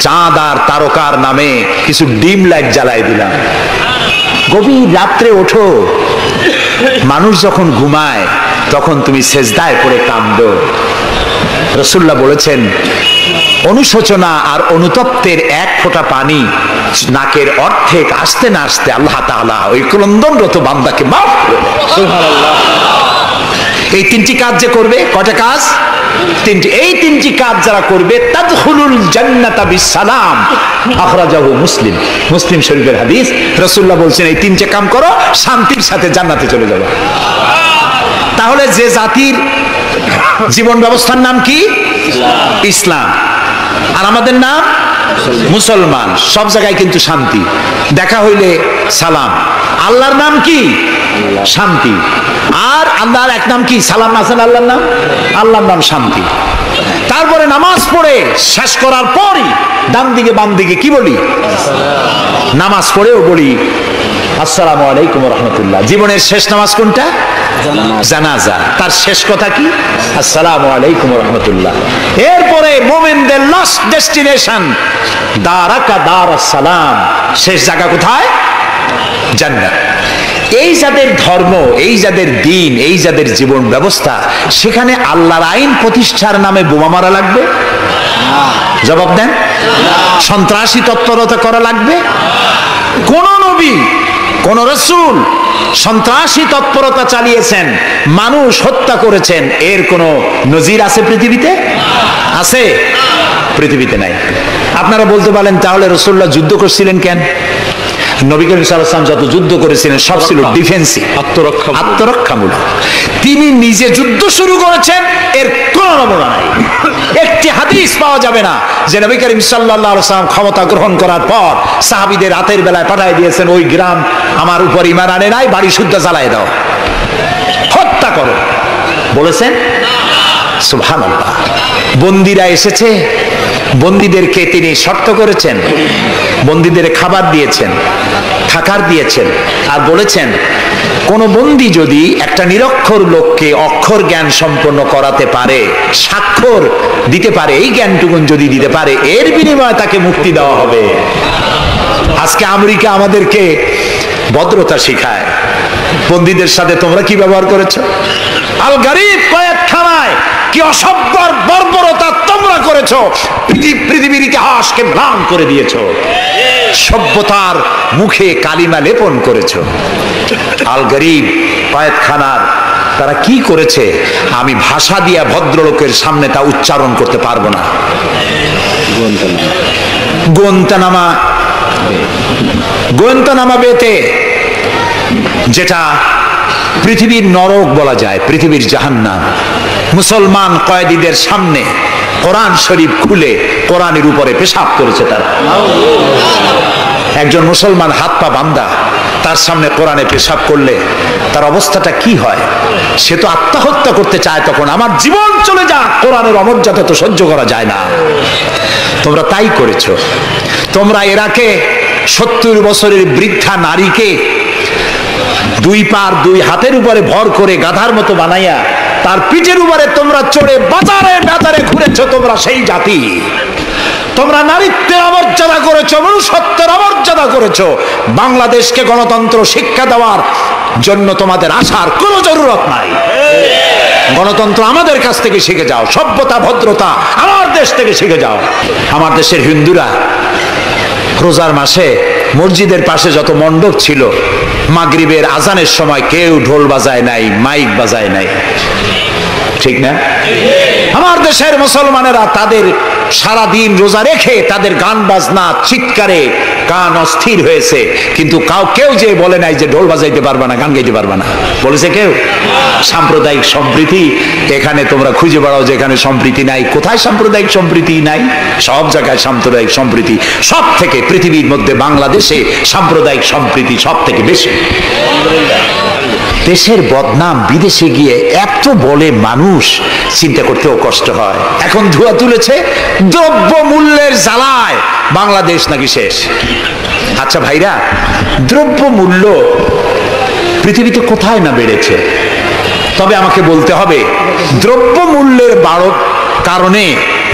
চাঁদ আর তারকার নামে কিছু ডিম লাইট জ্বালাই দিলাম। গভীর রাত্রে ওঠো, মানুষ যখন ঘুমায় তখন তুমি সেজদায় পড়ে কাঁদো। রাসূলুল্লাহ বলেছেন, অনুশোচনা আর অনুতপ্তের এক ফোঁটা পানি নাকের অর্ধেক আসতে না আসতে আল্লাহ তাআলা ওই ক্রন্দনরত বান্দাকে মাফ করে দেন। সুবহানাল্লাহ। এই তিনটি কাজ যে করবে, কয়টা কাজ? তিনটি। এই তিনটি কাজ যারা করবে তাদখুলুল জান্নাতা বিসসালাম, আখরাজাহু মুসলিম, মুসলিম শরীফের হাদিস। রাসূলুল্লাহ বলছেন, এই তিনটে কাম করো, শান্তির সাথে জান্নাতে চলে যাবে। তাহলে যে জাতির জীবন ব্যবস্থার নাম কি? ইসলাম। আর আমাদের নাম মুসলমান। সব জায়গায় কিন্তু শান্তি, দেখা হইলে সালাম। আল্লাহর নাম কি? শান্তি। আর আল্লাহর এক নাম কি? সালাম আছেন আল্লাহর নাম, আল্লাহর নাম শান্তি। তারপরে নামাজ পড়ে শেষ করার পরই ডান দিকে বাম দিকে কি বলি? নামাজ পড়েও বলি আসসালামু আলাইকুম ওয়া রাহমাতুল্লাহ। জীবনের শেষ নামাজ কোনটা? জানাজা। তার শেষ কথা কি? আসসালামু আলাইকুম ওয়া রাহমাতুল্লাহ। এরপরে মুমিনদের লাস্ট ডেস্টিনেশন দারাকা দারাস সালাম, শেষ জায়গা কোথায়? জান্নাত। এই যাদের ধর্ম, এই যাদের দিন, এই যাদের জীবন ব্যবস্থা, সেখানে আল্লাহর আইন প্রতিষ্ঠার নামে বোমা মারা লাগবে? জবাব দেন। সন্ত্রাসী তৎপরতা করা লাগবে? কোন নবী, কোন রাসূল সন্ত্রাসী তৎপরতা চালিয়েছেন, মানুষ হত্যা করেছেন, এর কোন নজির আছে পৃথিবীতে? আছে? পৃথিবীতে নাই। আপনারা বলতে পারেন, তাহলে রাসূলুল্লাহ যুদ্ধ করছিলেন কেন? নবী করিম সাল্লাল্লাহু আলাইহি ওয়াসাল্লাম যত যুদ্ধ করেছিলেন সব ছিল ডিফেন্সিভ, আত্মরক্ষামূলক। তিনি নিজে যুদ্ধ শুরু করেছেন, এর কোনো নমুনা নাই। একটি হাদিস পাওয়া যাবে না যে নবী করিম সাল্লাল্লাহু আলাইহি ওয়াসাল্লাম ক্ষমতা গ্রহণ করার পর সাহাবীদের রাতের বেলায় পাঠিয়ে দিয়েছেন, ওই গ্রাম আমার উপর ঈমান আনে নাই, বাড়ি শুদ্ধ জ্বালায় দাও, হত্যা করো, বলেছেন? সুবহানাল্লাহ। বন্দীরা এসেছে, বন্দীদেরকে তিনি শর্ত করেছেন, বন্দীদের খাবার দিয়েছেন, থাকার দিয়েছেন, আর বলেছেন কোন বন্দী যদি একটা নিরক্ষর লোককে অক্ষর জ্ঞান সম্পন্ন করাতে পারে, স্বাক্ষর দিতে পারে, এই জ্ঞানটুকুন যদি দিতে পারে, এর বিনিময়ে তাকে মুক্তি দেওয়া হবে। আজকে আমেরিকা আমাদেরকে ভদ্রতা শিখায়, বন্দীদের সাথে তোমরা কি ব্যবহার করেছো? আল গারিব কয়েদখানায় কি অসভ্য বর্বরতা তোমরা করেছো, পৃথিবীর ইতিহাসকে ম্লান করে দিয়েছো, সভ্যতার মুখে কালিমা লেপন করেছো। আল গারিব কয়েদখানার তারা কি করেছে আমি ভাষা দিয়া ভদ্রলোকের সামনে তা উচ্চারণ করতে পারবো না। গোয়েন্তানামা বেতে, যেটা পৃথিবীর নরক বলা যায়, পৃথিবীর জাহান্নাম, মুসলমান কয়েদিদের সামনে কোরআন শরীফ খুলে কোরআনের উপরে পেশাব করেছে তারা। একজন মুসলমান হাত পা বাঁধা তার সামনে কোরআনে পেশাব করলে তার অবস্থাটা কি হয়? সে তো আত্মহত্যা করতে চায়, তখন আমার জীবন চলে যাক, কোরআনের অমর্যাদা তো সহ্য করা যায় না। তোমরা তাই করেছো। তোমরা ইরাকে 70 বছরের বৃদ্ধা নারীকে দুই পার দুই হাতের উপরে ভর করে গাধার মতো বানাইয়া তার পিঠের উপরে তোমরা চড়ে বাজারে বাজারে ঘুরেছো। তোমরা সেই জাতি, তোমরা নারীত্বের অমর্যাদা করেছো, মনুষ্যত্বের অমর্যাদা করেছো। বাংলাদেশকে গণতন্ত্র শিক্ষা দেওয়ার জন্য তোমাদের আসার কোনো জরুরত নাই। গণতন্ত্র আমাদের কাছ থেকে শিখে যাও, সভ্যতা ভদ্রতা আমার দেশ থেকে শিখে যাও। আমার দেশের হিন্দুরা রোজার মাসে মসজিদের পাশে যত মণ্ডপ ছিল, মাগরিবের আজানের সময় কেউ ঢোল বাজায় নাই, মাইক বাজায় নাই, ঠিক না? আমার দেশের মুসলমানেরা তাদের সারা দিন রোজা রেখে তাদের গান বাজনা চিৎকারে কান অস্থির হয়েছে, কিন্তু কেউ যে বলে নাই যে ঢোল বাজাইতে পারবা না, গান গাইতে পারবা না, বলেছে কেউ? সাম্প্রদায়িক সম্প্রীতি এখানে তোমরা খুঁজে বেড়াও, যেখানে সম্প্রীতি নাই। কোথায় সাম্প্রদায়িক সম্প্রীতি নাই? সব জায়গায় সাম্প্রদায়িক সম্প্রীতি। সব থেকে পৃথিবীর মধ্যে বাংলাদেশে সাম্প্রদায়িক সম্প্রীতি সব থেকে বেশি। দেশের বদনাম বিদেশে গিয়ে এত বলে মানুষ, চিন্তা করতেও কষ্ট হয়। এখন ধোঁয়া তুলেছে দ্রব্য মূল্যের জ্বালায় বাংলাদেশ নাকি শেষ। আচ্ছা ভাইরা, দ্রব্য মূল্য পৃথিবীতে কোথায় না বেড়েছে? তবে আমাকে বলতে হবে, দ্রব্য মূল্যের বাড়ক কারণে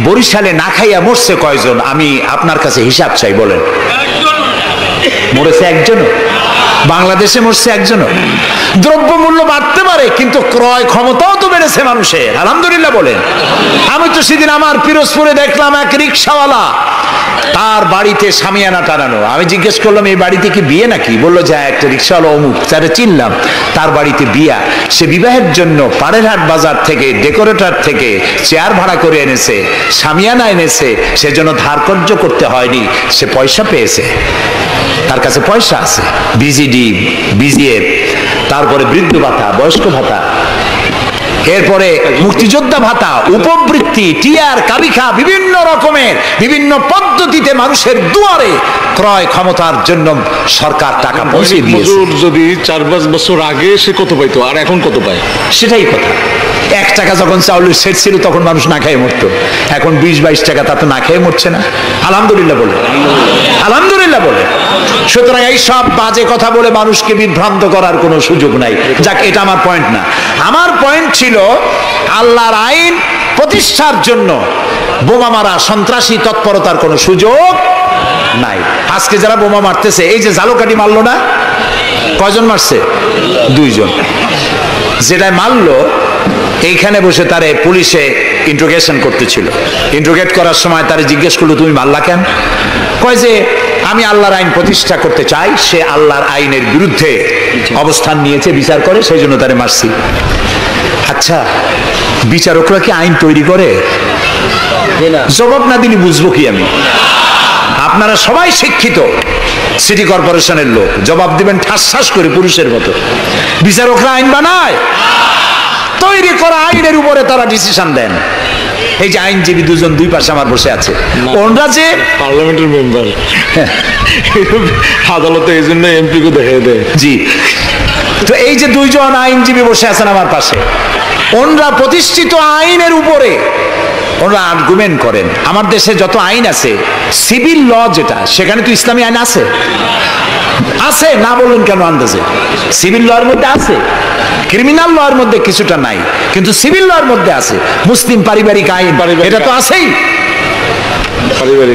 বরিশালে না খাইয়া মরছে কয়জন? আমি আপনার কাছে হিসাব চাই, বলেন। মরেছে একজনও? বাংলাদেশে মরছে একজনও? দ্রব্য মূল্য বাড়তে পারে, কিন্তু ক্রয় ক্ষমতাও তো বেড়েছে মানুষের, আলহামদুলিল্লাহ বলেন। আমি তো সেদিন আমার পিরোজপুরে দেখলাম এক রিক্সাওয়ালা, তার বাড়িতে শামিয়ানা টানানো। আমি জিজ্ঞেস করলাম, এই বাড়িতে কি বিয়ে নাকি? বললো যে একটা রিক্সাওয়ালা অমুক, তারা চিনলাম, তার বাড়িতে বিয়া। সে বিবাহের জন্য পাড়েরহাট বাজার থেকে, ডেকোরেটর থেকে চেয়ার ভাড়া করে এনেছে, শামিয়ানা এনেছে, সেজন্য ধার কর্য করতে হয়নি, সে পয়সা পেয়েছে, তার কাছে পয়সা আছে। বিজিডি, বিজিএফ, তারপরে বৃদ্ধ ভাতা, বয়স্ক ভাতা, এরপরে মুক্তিযোদ্ধা ভাতা, উপবৃত্তি, টিআর, কাবিখা, বিভিন্ন রকমের বিভিন্ন পদ্ধতিতে মানুষের দুয়ারে ক্রয় ক্ষমতার জন্য সরকার টাকা পৌঁছে দিয়েছে। যদি 4-5 বছর আগে সে কত পাইতো, আর এখন কত পায়? সেটাই কথা। 1 টাকা যখন চাউলের সেট ছিল তখন মানুষ না খেয়ে মরতো, এখন 20-22 টাকা, তা তো না খেয়ে মরছে না। আলহামদুলিল্লাহ বলে, আলহামদুলিল্লাহ বলে। সুতরাং এই সব বাজে কথা বলে মানুষকে বিভ্রান্ত করার কোনো সুযোগ নাই। যাক, এটা আমার পয়েন্ট না। আমার পয়েন্ট ছিল আল্লাহর আইন প্রতিষ্ঠার জন্য বোমা মারা, সন্ত্রাসী তৎপরতার কোনো সুযোগ নাই। আজকে যারা বোমা মারতেছে, এই যে ঝালকাঠি মারলো না, কয়জন মারছে? 2 জন। যেটা মারলো এইখানে বসে তারে পুলিশে ইন্ট্রোগেশন করতেছিল। ইন্ট্রোগেট করার সময় তারে জিজ্ঞেস করলো, তুমি মারলা কেন? কয় যে আমি আল্লাহর আইন প্রতিষ্ঠা করতে চাই, সে আল্লাহর আইনের বিরুদ্ধে অবস্থান নিয়েছে, বিচার করে, সেই জন্য তারে মারছি। আচ্ছা, বিচারকরা কি আইন তৈরি করে? জবাব না দিলে বুঝবো কি আমি? আপনারা সবাই শিক্ষিত, সিটি কর্পোরেশনের লোক, জবাব দিবেন ঠাস ঠাস করে পুরুষের মতো। বিচারকরা আইন বানায়? তৈরি করা আইনের উপরে তারা ডিসিশন দেন। এই যে আইনজীবী 2 জন 2 পাশে আমার বসে আছে, ওনারা যে পার্লামেন্টের মেম্বার, আদালতে এই জন্য এমপি কে দেখে দেয়। জি, তো এই যে 2 জন আইনজীবী বসে আছেন আমার পাশে, ওনারা প্রতিষ্ঠিত আইনের উপরে ওনারা আর্গুমেন্ট করেন। আমার দেশে যত আইন আছে, সিভিল ল যেটা, সেখানে তো ইসলামী আইন আছে, আছে না বললেন কেন? আন্দাজে সিভিল ল এর মধ্যে আছে, ক্রিমিনাল ল এর মধ্যে কিছুটা নাই, কিন্তু সিভিল ল এর মধ্যে আছে। মুসলিম পারিবারিক আইন, এটা তো আছেই।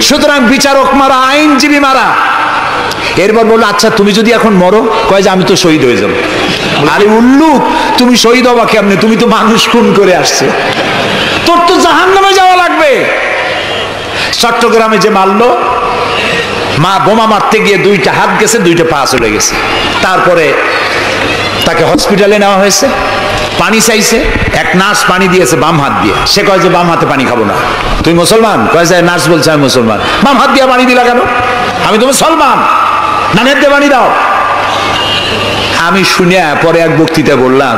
সুতরাং বিচারক মারা, আইনজীবী মারা। এরপর বললো, আচ্ছা তুমি যদি এখন মরো, কয় যে আমি তো শহীদ হয়ে যাবো। আরে উল্লুক, তুমি শহীদ হবা কেমনে? তুমি তো মানুষ খুন করে আসছে, তোর তো জাহান্নামে যাওয়া লাগবে। চট্টগ্রামে যে মারলো, মা বোমা মারতে গিয়ে 2টা হাত গেছে, 2টা পা চলে গেছে। তারপরে তাকে হসপিটালে নেওয়া হয়েছে, পানি চাইছে, এক নার্স পানি দিয়েছে বাম হাত দিয়ে। সে কয় যে বাম হাতে পানি খাবো না। তুই মুসলমান? কয় যে নার্স বলছে আমি মুসলমান। বাম হাত দিয়ে পানি দিলা কেন? আমি তো মুসলমান, ডানের দিয়ে পানি দাও। আমি শুনিয়া পরে এক বক্তৃতা বললাম,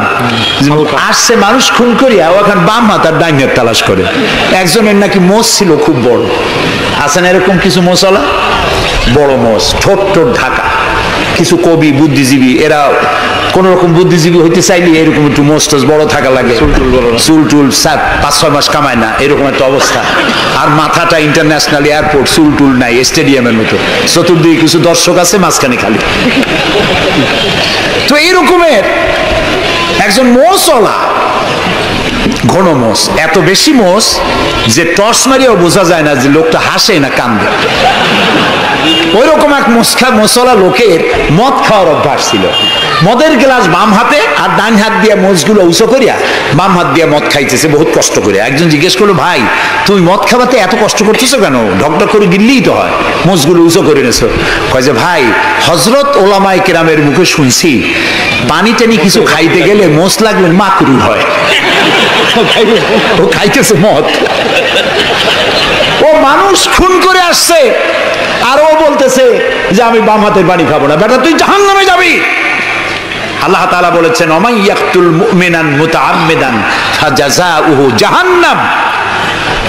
আসছে মানুষ খুন করিয়া, ও এখন বাম হাত আর ডাইন হাত তালাশ করে। একজনের নাকি মোষ ছিল খুব বড়, আছে না এরকম কিছু মোষওয়ালা, বড় মোষ, ঠোঁট ঠোঁট ঢাকা। কিছু কবি, বুদ্ধিজীবী, এরা কোন রকম বুদ্ধিজীবী হইতে চাইলে এরকম একটু মোষ টোষ বড় থাকা লাগে, চুল টুল 5-6 মাস কামায় না, এরকম একটা অবস্থা। আর মাথাটা ইন্টারন্যাশনাল এয়ারপোর্ট, চুল টুল নাই, স্টেডিয়ামের মতো, চতুর্দিকে কিছু দর্শক আছে, মাঝখানে খালি। তো এইরকমের একজন মোষওয়ালা, ঘন মোষ, এত বেশি মোষ যে টর্চ মারিয়াও বোঝা যায় না যে লোকটা হাসে না কান্দে। ওই রকম এক মোষওয়ালা লোকের মদ খাওয়ার অভ্যাস ছিল। মদের গ্লাস বাম হাতে, আর ডান হাত দিয়ে মোষগুলো উঁচু করিয়া বাম হাত দিয়ে মদ খাইতেছে বহুত কষ্ট করে। একজন জিজ্ঞেস করলো, ভাই তুমি মদ খাওয়াতে এত কষ্ট করতেছো কেন? ঢকঢক করে গিললেই তো হয়, মোষগুলো উঁচু করে নেছো। কয় যে ভাই, হযরত ওলামায়ে কেরামের মুখে শুনছি পানি টানি কিছু খাইতে গেলে মোষ লাগলে মাকরুহ হয়। ও খাইতেছে মদ, ও মানুষ খুন করে আসছে, আর ও বলতেছে যে আমি বাম হাতের পানি খাবো না। বেটা তুই জাহান্নামে যাবি। আল্লাহ তাআলা বলেছেন, ওমান ইয়াকতুল মুমিনান মুতাআম্মিদান ফাজাযাউহু জাহান্নাম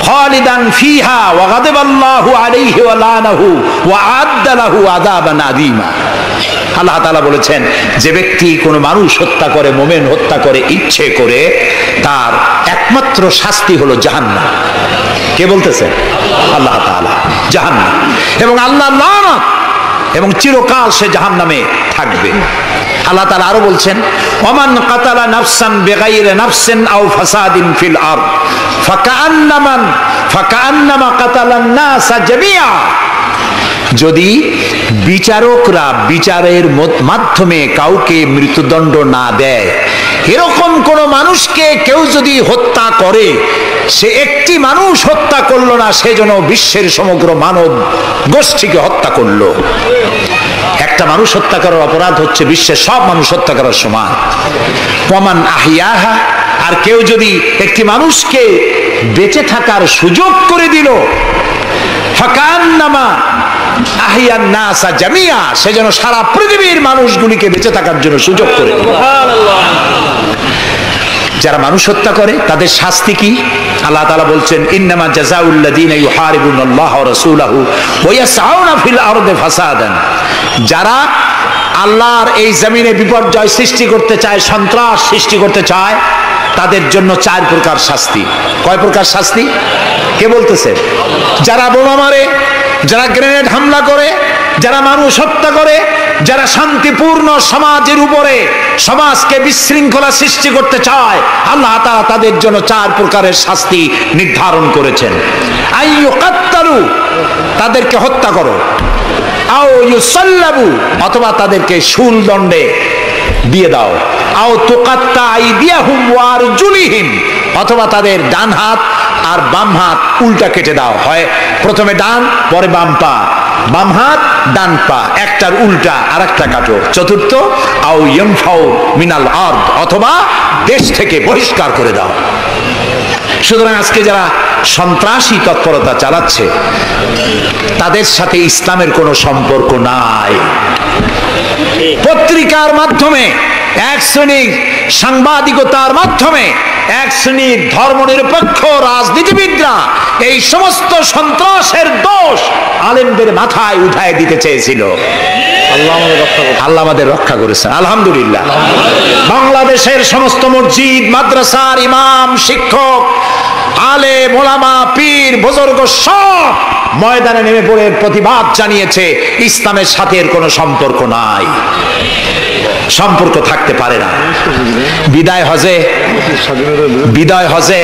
খালিদান ফিহা ওয়া গাদাবাল্লাহু আলাইহি ওয়া লানাহু ওয়া আ'আদ্দা লাহু আযাবান আযীমা। আল্লাহ তাআলা বলেছেন যে ব্যক্তি কোনো মানুষ হত্যা করে, মুমিন হত্যা করে ইচ্ছে করে, তার একমাত্র শাস্তি হলো জাহান্নাম। কে বলতেছেন? আল্লাহ তাআলা। জাহান্নাম এবং আল্লাহ লানত, এবং চিরকাল সে জাহান্নামে থাকবে। আল্লাহ তাআলা আরো বলছেন, ওমান কাতালা নাফসান বিগাইরি নাফসিন আও ফাসাদিন ফিল আরদ ফাকান্নামা কাতালান নাসা জামিআ। যদি বিচারকরা বিচারের মাধ্যমে কাউকে মৃত্যুদণ্ড না দেয়, এরকম কোন মানুষকে কেউ যদি হত্যা করে, সে একটি মানুষ হত্যা করলো না, সে যেন বিশ্বের সমগ্র মানব গোষ্ঠীকে হত্যা করলো। একটা মানুষ হত্যা করার অপরাধ হচ্ছে বিশ্বের সব মানুষ হত্যা করার সমান। ওমান আহিয়াহা, আর কেউ যদি একটি মানুষকে বেঁচে থাকার সুযোগ করে দিল, ফাকান্নামা আহিয়ান নাসা জামিয়া, সে যেন সারা পৃথিবীর মানুষগুলিকে বেঁচে থাকার জন্য সুযোগ করে দিল। যারা মানুষ হত্যা করে তাদের শাস্তি কি? আল্লাহ তাআলা বলছেন, ইন্নামা জাযাউল লাযিনা ইউহারিবুনাল্লাহ ওয়া রাসূলাহু ওয়া ইয়াসআউনা ফিল আরদি ফাসাদান। যারা আল্লাহর এই জমিনে বিপর্যয় সৃষ্টি করতে চায়, সন্ত্রাস সৃষ্টি করতে চায়, তাদের জন্য 4 প্রকার শাস্তি। কয় প্রকার শাস্তি? কে বলতেছে? যারা বোমা মারে, যারা গ্রেনেড হামলা করে, যারা মানুষ হত্যা করে, যারা শান্তিপূর্ণ সমাজের উপরে সমাজকে বিশৃঙ্খলা সৃষ্টি করতে চায়, আল্লাহ তাআলা তাদের জন্য 4 প্রকারের শাস্তি নির্ধারণ করেছেন। আইয়ুকাত্তালু, তাদেরকে হত্যা করো, আও ইউসাল্লাবু, অথবা তাদেরকে শুল দণ্ডে দিয়ে দাও, আও তুকাত্তা আইদিয়াহুম ওয়া আরজুলিহিম, অথবা তাদের ডান হাত আর বাম হাত উল্টা কেটে দাও। হয় প্রথমে ডান, পরে বাম পা, বাম হাত ডান পা, একটার উল্টা আর একটা কাটো। চতুর্থ, আও ইয়ানফাউ মিনাল আরদ, অথবা দেশ থেকে বহিষ্কার করে দাও। সুতরাং আজকে যারা সন্ত্রাসী তৎপরতা চালাচ্ছে, তাদের সাথে ইসলামের কোনো সম্পর্ক নাই। পত্রিকার মাধ্যমে, এক শ্রেণীর সাংবাদিকতার মাধ্যমে, এক শ্রেণীর ধর্মনিরপেক্ষ রাজনীতিবিদরা এই সমস্ত সন্ত্রাসের দোষ আলেমদের মাথায় উঠায় দিতে চেয়েছিল। আল্লাহ আমাদের রক্ষা করেছেন, আলহামদুলিল্লাহ। বাংলাদেশের সমস্ত মসজিদ, মাদ্রাসার ইমাম, শিক্ষক, আলেম, ওলামা, পীর, বুজুর্গ সব ময়দানে নেমে পড়ে প্রতিবাদ জানিয়েছে, ইসলামের সাথে এর কোনো সম্পর্ক নাই, সম্পর্ক থাকতে পারে না। বিদায় হজে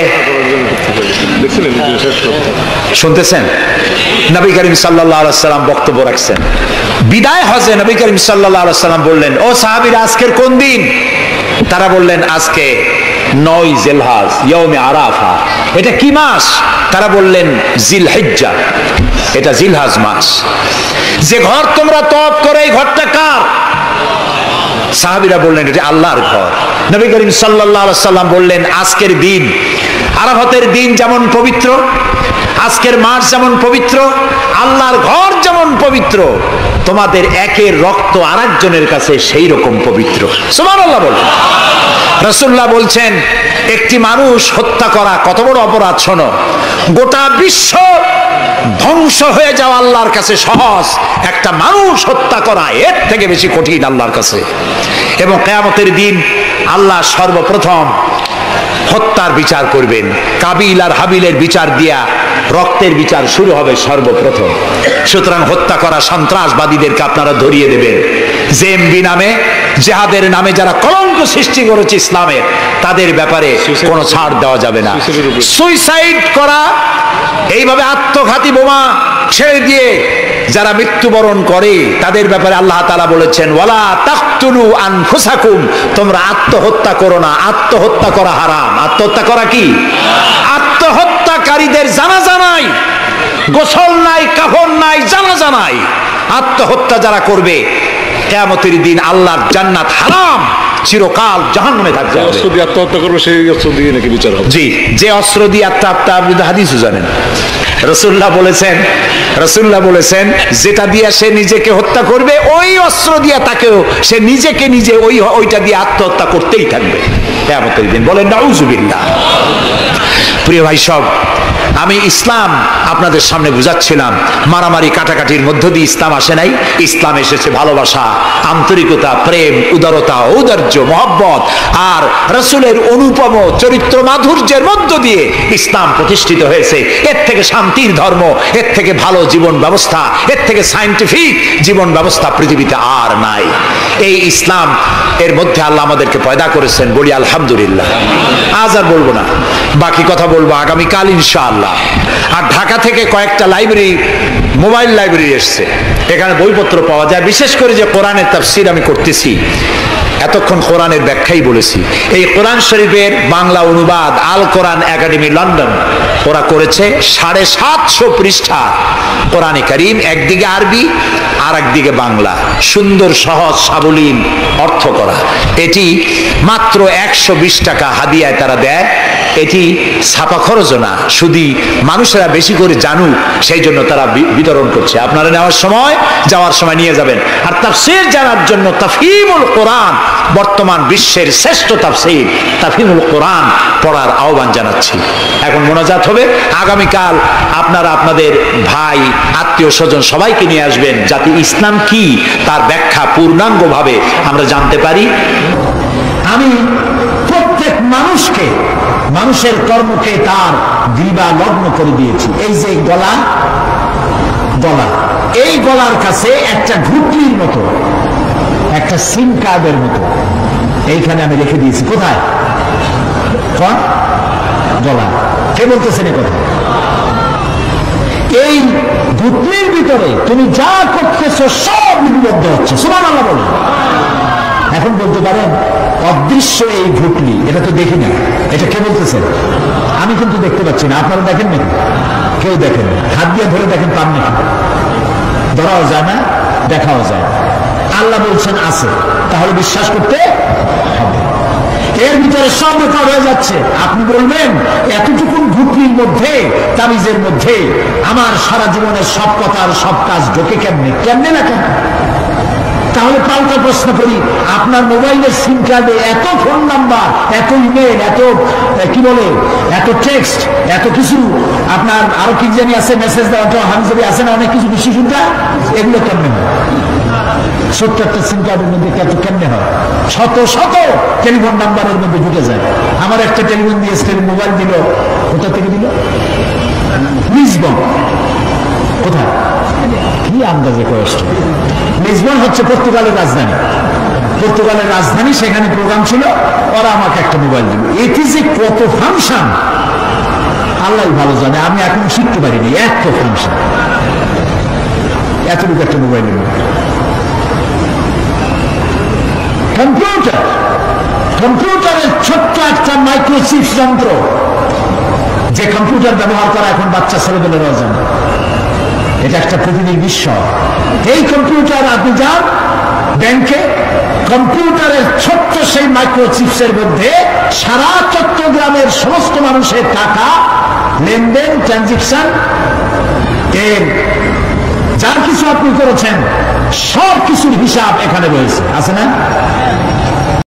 শুনতেছেন, নবী করিম সাল্লাল্লাহু আলাইহি ওয়াসাল্লাম বক্তব্য রাখছেন। বিদায় হজে নবী করিম সাল্লাল্লাহু আলাইহি ওয়াসাল্লাম বললেন, ও সাহাবীরা, আজকের কোন দিন? তারা বললেন, আজকে 9 জিলহজ, ইয়াউমে আরাফা। এটা কি মাস? তারা বললেন, জিলহিজ্জা, এটা জিলহজ মাস। যে ঘর তোমরা তওয়াফ করে, এই ঘরটা কার? সাহাবীরা বললেন, এটা আল্লাহর ঘর। নবী করিম সাল্লাল্লাহু আলাইহি ওয়াসাল্লাম বললেন, আজকের দিন, আরাফাতের দিন যেমন পবিত্র, আজকের মাস যেমন পবিত্র, আল্লাহর ঘর যেমন পবিত্র, তোমাদের একের রক্ত আরেকজনের কাছে সেই রকম পবিত্র। সুবহানাল্লাহ বলেন। রাসূলুল্লাহ বলছেন, একটি মানুষ হত্যা করা কত বড় অপরাধ শোনো। গোটা বিশ্ব ধ্বংস হয়ে যাওয়া আল্লাহর কাছে সহজ, একটা মানুষ হত্যা করা এর থেকে বেশি কঠিন আল্লাহর কাছে। এবং কিয়ামতের দিন আল্লাহ সর্বপ্রথম হত্যার বিচার করবেন। কাবিল আর হাবিলের বিচার দিয়া রক্তের বিচার শুরু হবে সর্বপ্রথম। সুতরাং হত্যা করা সন্ত্রাসবাদীদেরকে আপনারা ধরিয়ে দেবেন। জেএমবি নামে, জিহাদের নামে যারা কলঙ্ক সৃষ্টি করেছে ইসলামের, তাদের ব্যাপারে কোনো ছাড় দেওয়া যাবে না। সুইসাইড করা, এইভাবে আত্মঘাতী বোমা ছেড়ে দিয়ে যারা মৃত্যুবরণ করে, তাদের ব্যাপারে আল্লাহ তাআলা বলেছেন, ওয়ালা তাকতুলু আনফুসাকুম, তোমরা আত্মহত্যা করো না। আত্মহত্যা করা হারাম। আত্মহত্যা করা কি? আত্মহত্যাকারীদের জানাজা নাই, গোসল নাই, কাফন নাই, জানাজা নাই। আত্মহত্যা যারা করবে, কিয়ামতের দিন আল্লাহর জান্নাত হারাম, চিরকাল জাহান্নামে থাকবে। অস্ত্র দিয়ে আত্মহত্যা করবে, সেই অস্ত্র দিয়ে নাকি বিচার হবে? জি, যে অস্ত্র দিয়ে আত্মহত্যা, আপনি তো হাদিসও জানেন। রাসূলুল্লাহ বলেছেন যেটা দিয়ে সে নিজেকে হত্যা করবে, ওই অস্ত্র দিয়ে তাকেও সে নিজেকে নিজে ওইটা দিয়ে আত্মহত্যা করতেই থাকবে কিয়ামতের দিন। বলেন নাউযুবিল্লাহ। প্রিয় ভাই সব, আমি ইসলাম আপনাদের সামনে বুঝাচ্ছিলাম, মারামারি কাটাকাটির মধ্য দিয়ে ইসলাম আসে নাই। ইসলাম এসেছে ভালোবাসা, আন্তরিকতা, প্রেম, উদারতা, ঔদার্য, মহব্বত আর রাসূলের অনুপম চরিত্র মাধুর্যের মধ্য দিয়ে ইসলাম প্রতিষ্ঠিত হয়েছে। এর থেকে শান্তির ধর্ম, এর থেকে ভালো জীবন ব্যবস্থা, এর থেকে সায়েন্টিফিক জীবন ব্যবস্থা পৃথিবীতে আর নাই। এই ইসলাম এর মধ্যে আল্লাহ আমাদেরকে পয়দা করেছেন, বলি আলহামদুলিল্লাহ। আজ আর বলবো না, বাকি কথা বলবো আগামীকাল ইনশাআল্লাহ। আর ঢাকা থেকে কয়েকটা লাইব্রেরি, মোবাইল লাইব্রেরি এসছে, এখানে বইপত্র পাওয়া যায়। বিশেষ করে যে কোরআনের তাফসীর আমি করতেছি, এতক্ষণ কোরআনের ব্যাখ্যাই বলেছি। এই কোরআন শরীফের বাংলা অনুবাদ আল কোরআন একাডেমি লন্ডন ওরা করেছে 750 পৃষ্ঠা কোরআনে কারীম, একদিকে আরবি আর একদিকে বাংলা, সুন্দর সহজ সাবলীল অর্থ করা। এটি মাত্র 120 টাকা হাদিয়ায় তারা দেয়। এটি ছাপা খরচও না, শুধু মানুষেরা বেশি করে জানুক সেই জন্য তারা বিতরণ করছে। আপনারা নেওয়ার সময়, যাওয়ার সময় নিয়ে যাবেন। আর তাফসীর জানার জন্য তাফহিমুল কোরআন, বর্তমান বিশ্বের শ্রেষ্ঠ তাফসীর তাফহিমুল কোরআন পড়ার আহ্বান জানাচ্ছি। এখন মোনাজাত হবে। আগামীকাল আপনারা আপনাদের ভাই, আত্মীয় স্বজন সবাইকে নিয়ে আসবেন, যাতে ইসলাম কি তার ব্যাখ্যা পূর্ণাঙ্গভাবে আমরা জানতে পারি। আমি প্রত্যেক মানুষকে, মানুষের কর্মকে তার গ্রীবা লগ্ন করে দিয়েছি। এই যে গলা, এই গলার কাছে একটা ঘুটলির মতো, একটা সিম কার্ডের মতো এইখানে আমি রেখে দিয়েছি। কোথায়? গলা। কে বলতেছেন এ কথা? এই ঘুটলির ভিতরে তুমি যা করতেছো সব লিপিবদ্ধ হচ্ছে। সুবহানাল্লাহ বলে। এখন বলতে পারেন অদৃশ্য এই ঘুটলি, এটা তো দেখি না, এটা কে বলতেছেন? আমি কিন্তু দেখতে পাচ্ছি না। আপনারা দেখেন নাকি? কেউ দেখেন না। হাত দিয়ে ধরে দেখেন, পান নাকি? ধরাও যায় না, দেখাও যায় না। আল্লাহ বলছেন আছে, তাহলে বিশ্বাস করতে হবে। এর ভিতরে সব রেকর্ড হয়ে যাচ্ছে। আপনি বলবেন এতটুকু ঘুটলির মধ্যে, তাবিজের মধ্যে আমার সারা জীবনের সব কথার সব কাজ ঢোকে কেমনে? কেমনে না কেন? তাহলে পাল্টা প্রশ্ন করি, আপনার মোবাইলের সিম কার্ডে এত ফোন নাম্বার, এত ইমেল, এত কি বলে, এত টেক্সট, এত কিছু, আপনার আরো কি জানি আছে, মেসেজ দেওয়া হামজাবি আছে না, অনেক কিছু বেশি শুনটা, এগুলো কেমনে হয়? 70টা সিম কার্ডের মধ্যে কেমনে হয়? শত শত টেলিফোন নাম্বারের মধ্যে ঢুকে যায়। আমার একটা টেলিফোন দিয়ে মোবাইল দিল, কোথা থেকে দিল? লিসবন। কোথায়? কি আন্দাজে কষ্ট। লিসবন হচ্ছে পর্তুগালের রাজধানী। পর্তুগালের রাজধানী, সেখানে প্রোগ্রাম ছিল, ওরা আমাকে একটা মোবাইল দিল। এটি যে কত ফাংশন আল্লাহ ভালো জানে, আমি এখন শিখতে পারিনি। এত ফাংশন, এতটুকু একটা মোবাইল দিল। কম্পিউটার, কম্পিউটারের ছোট্ট একটা মাইক্রোচিপ যন্ত্র, যে কম্পিউটার ব্যবহার করা এখন বাচ্চা ছেলেমেয়েরাও জানে। এটা একটা পৃথিবীর বিস্ময়। এই কম্পিউটার, আপনি যান ব্যাংকে, কম্পিউটারের ছোট্ট সেই মাইক্রোচিপসের মধ্যে সারা চট্টগ্রামের সমস্ত মানুষের টাকা লেনদেন, ট্রানজেকশন, এর যা কিছু আপনি করেছেন সব কিছুর হিসাব এখানে রয়েছে, আছে না?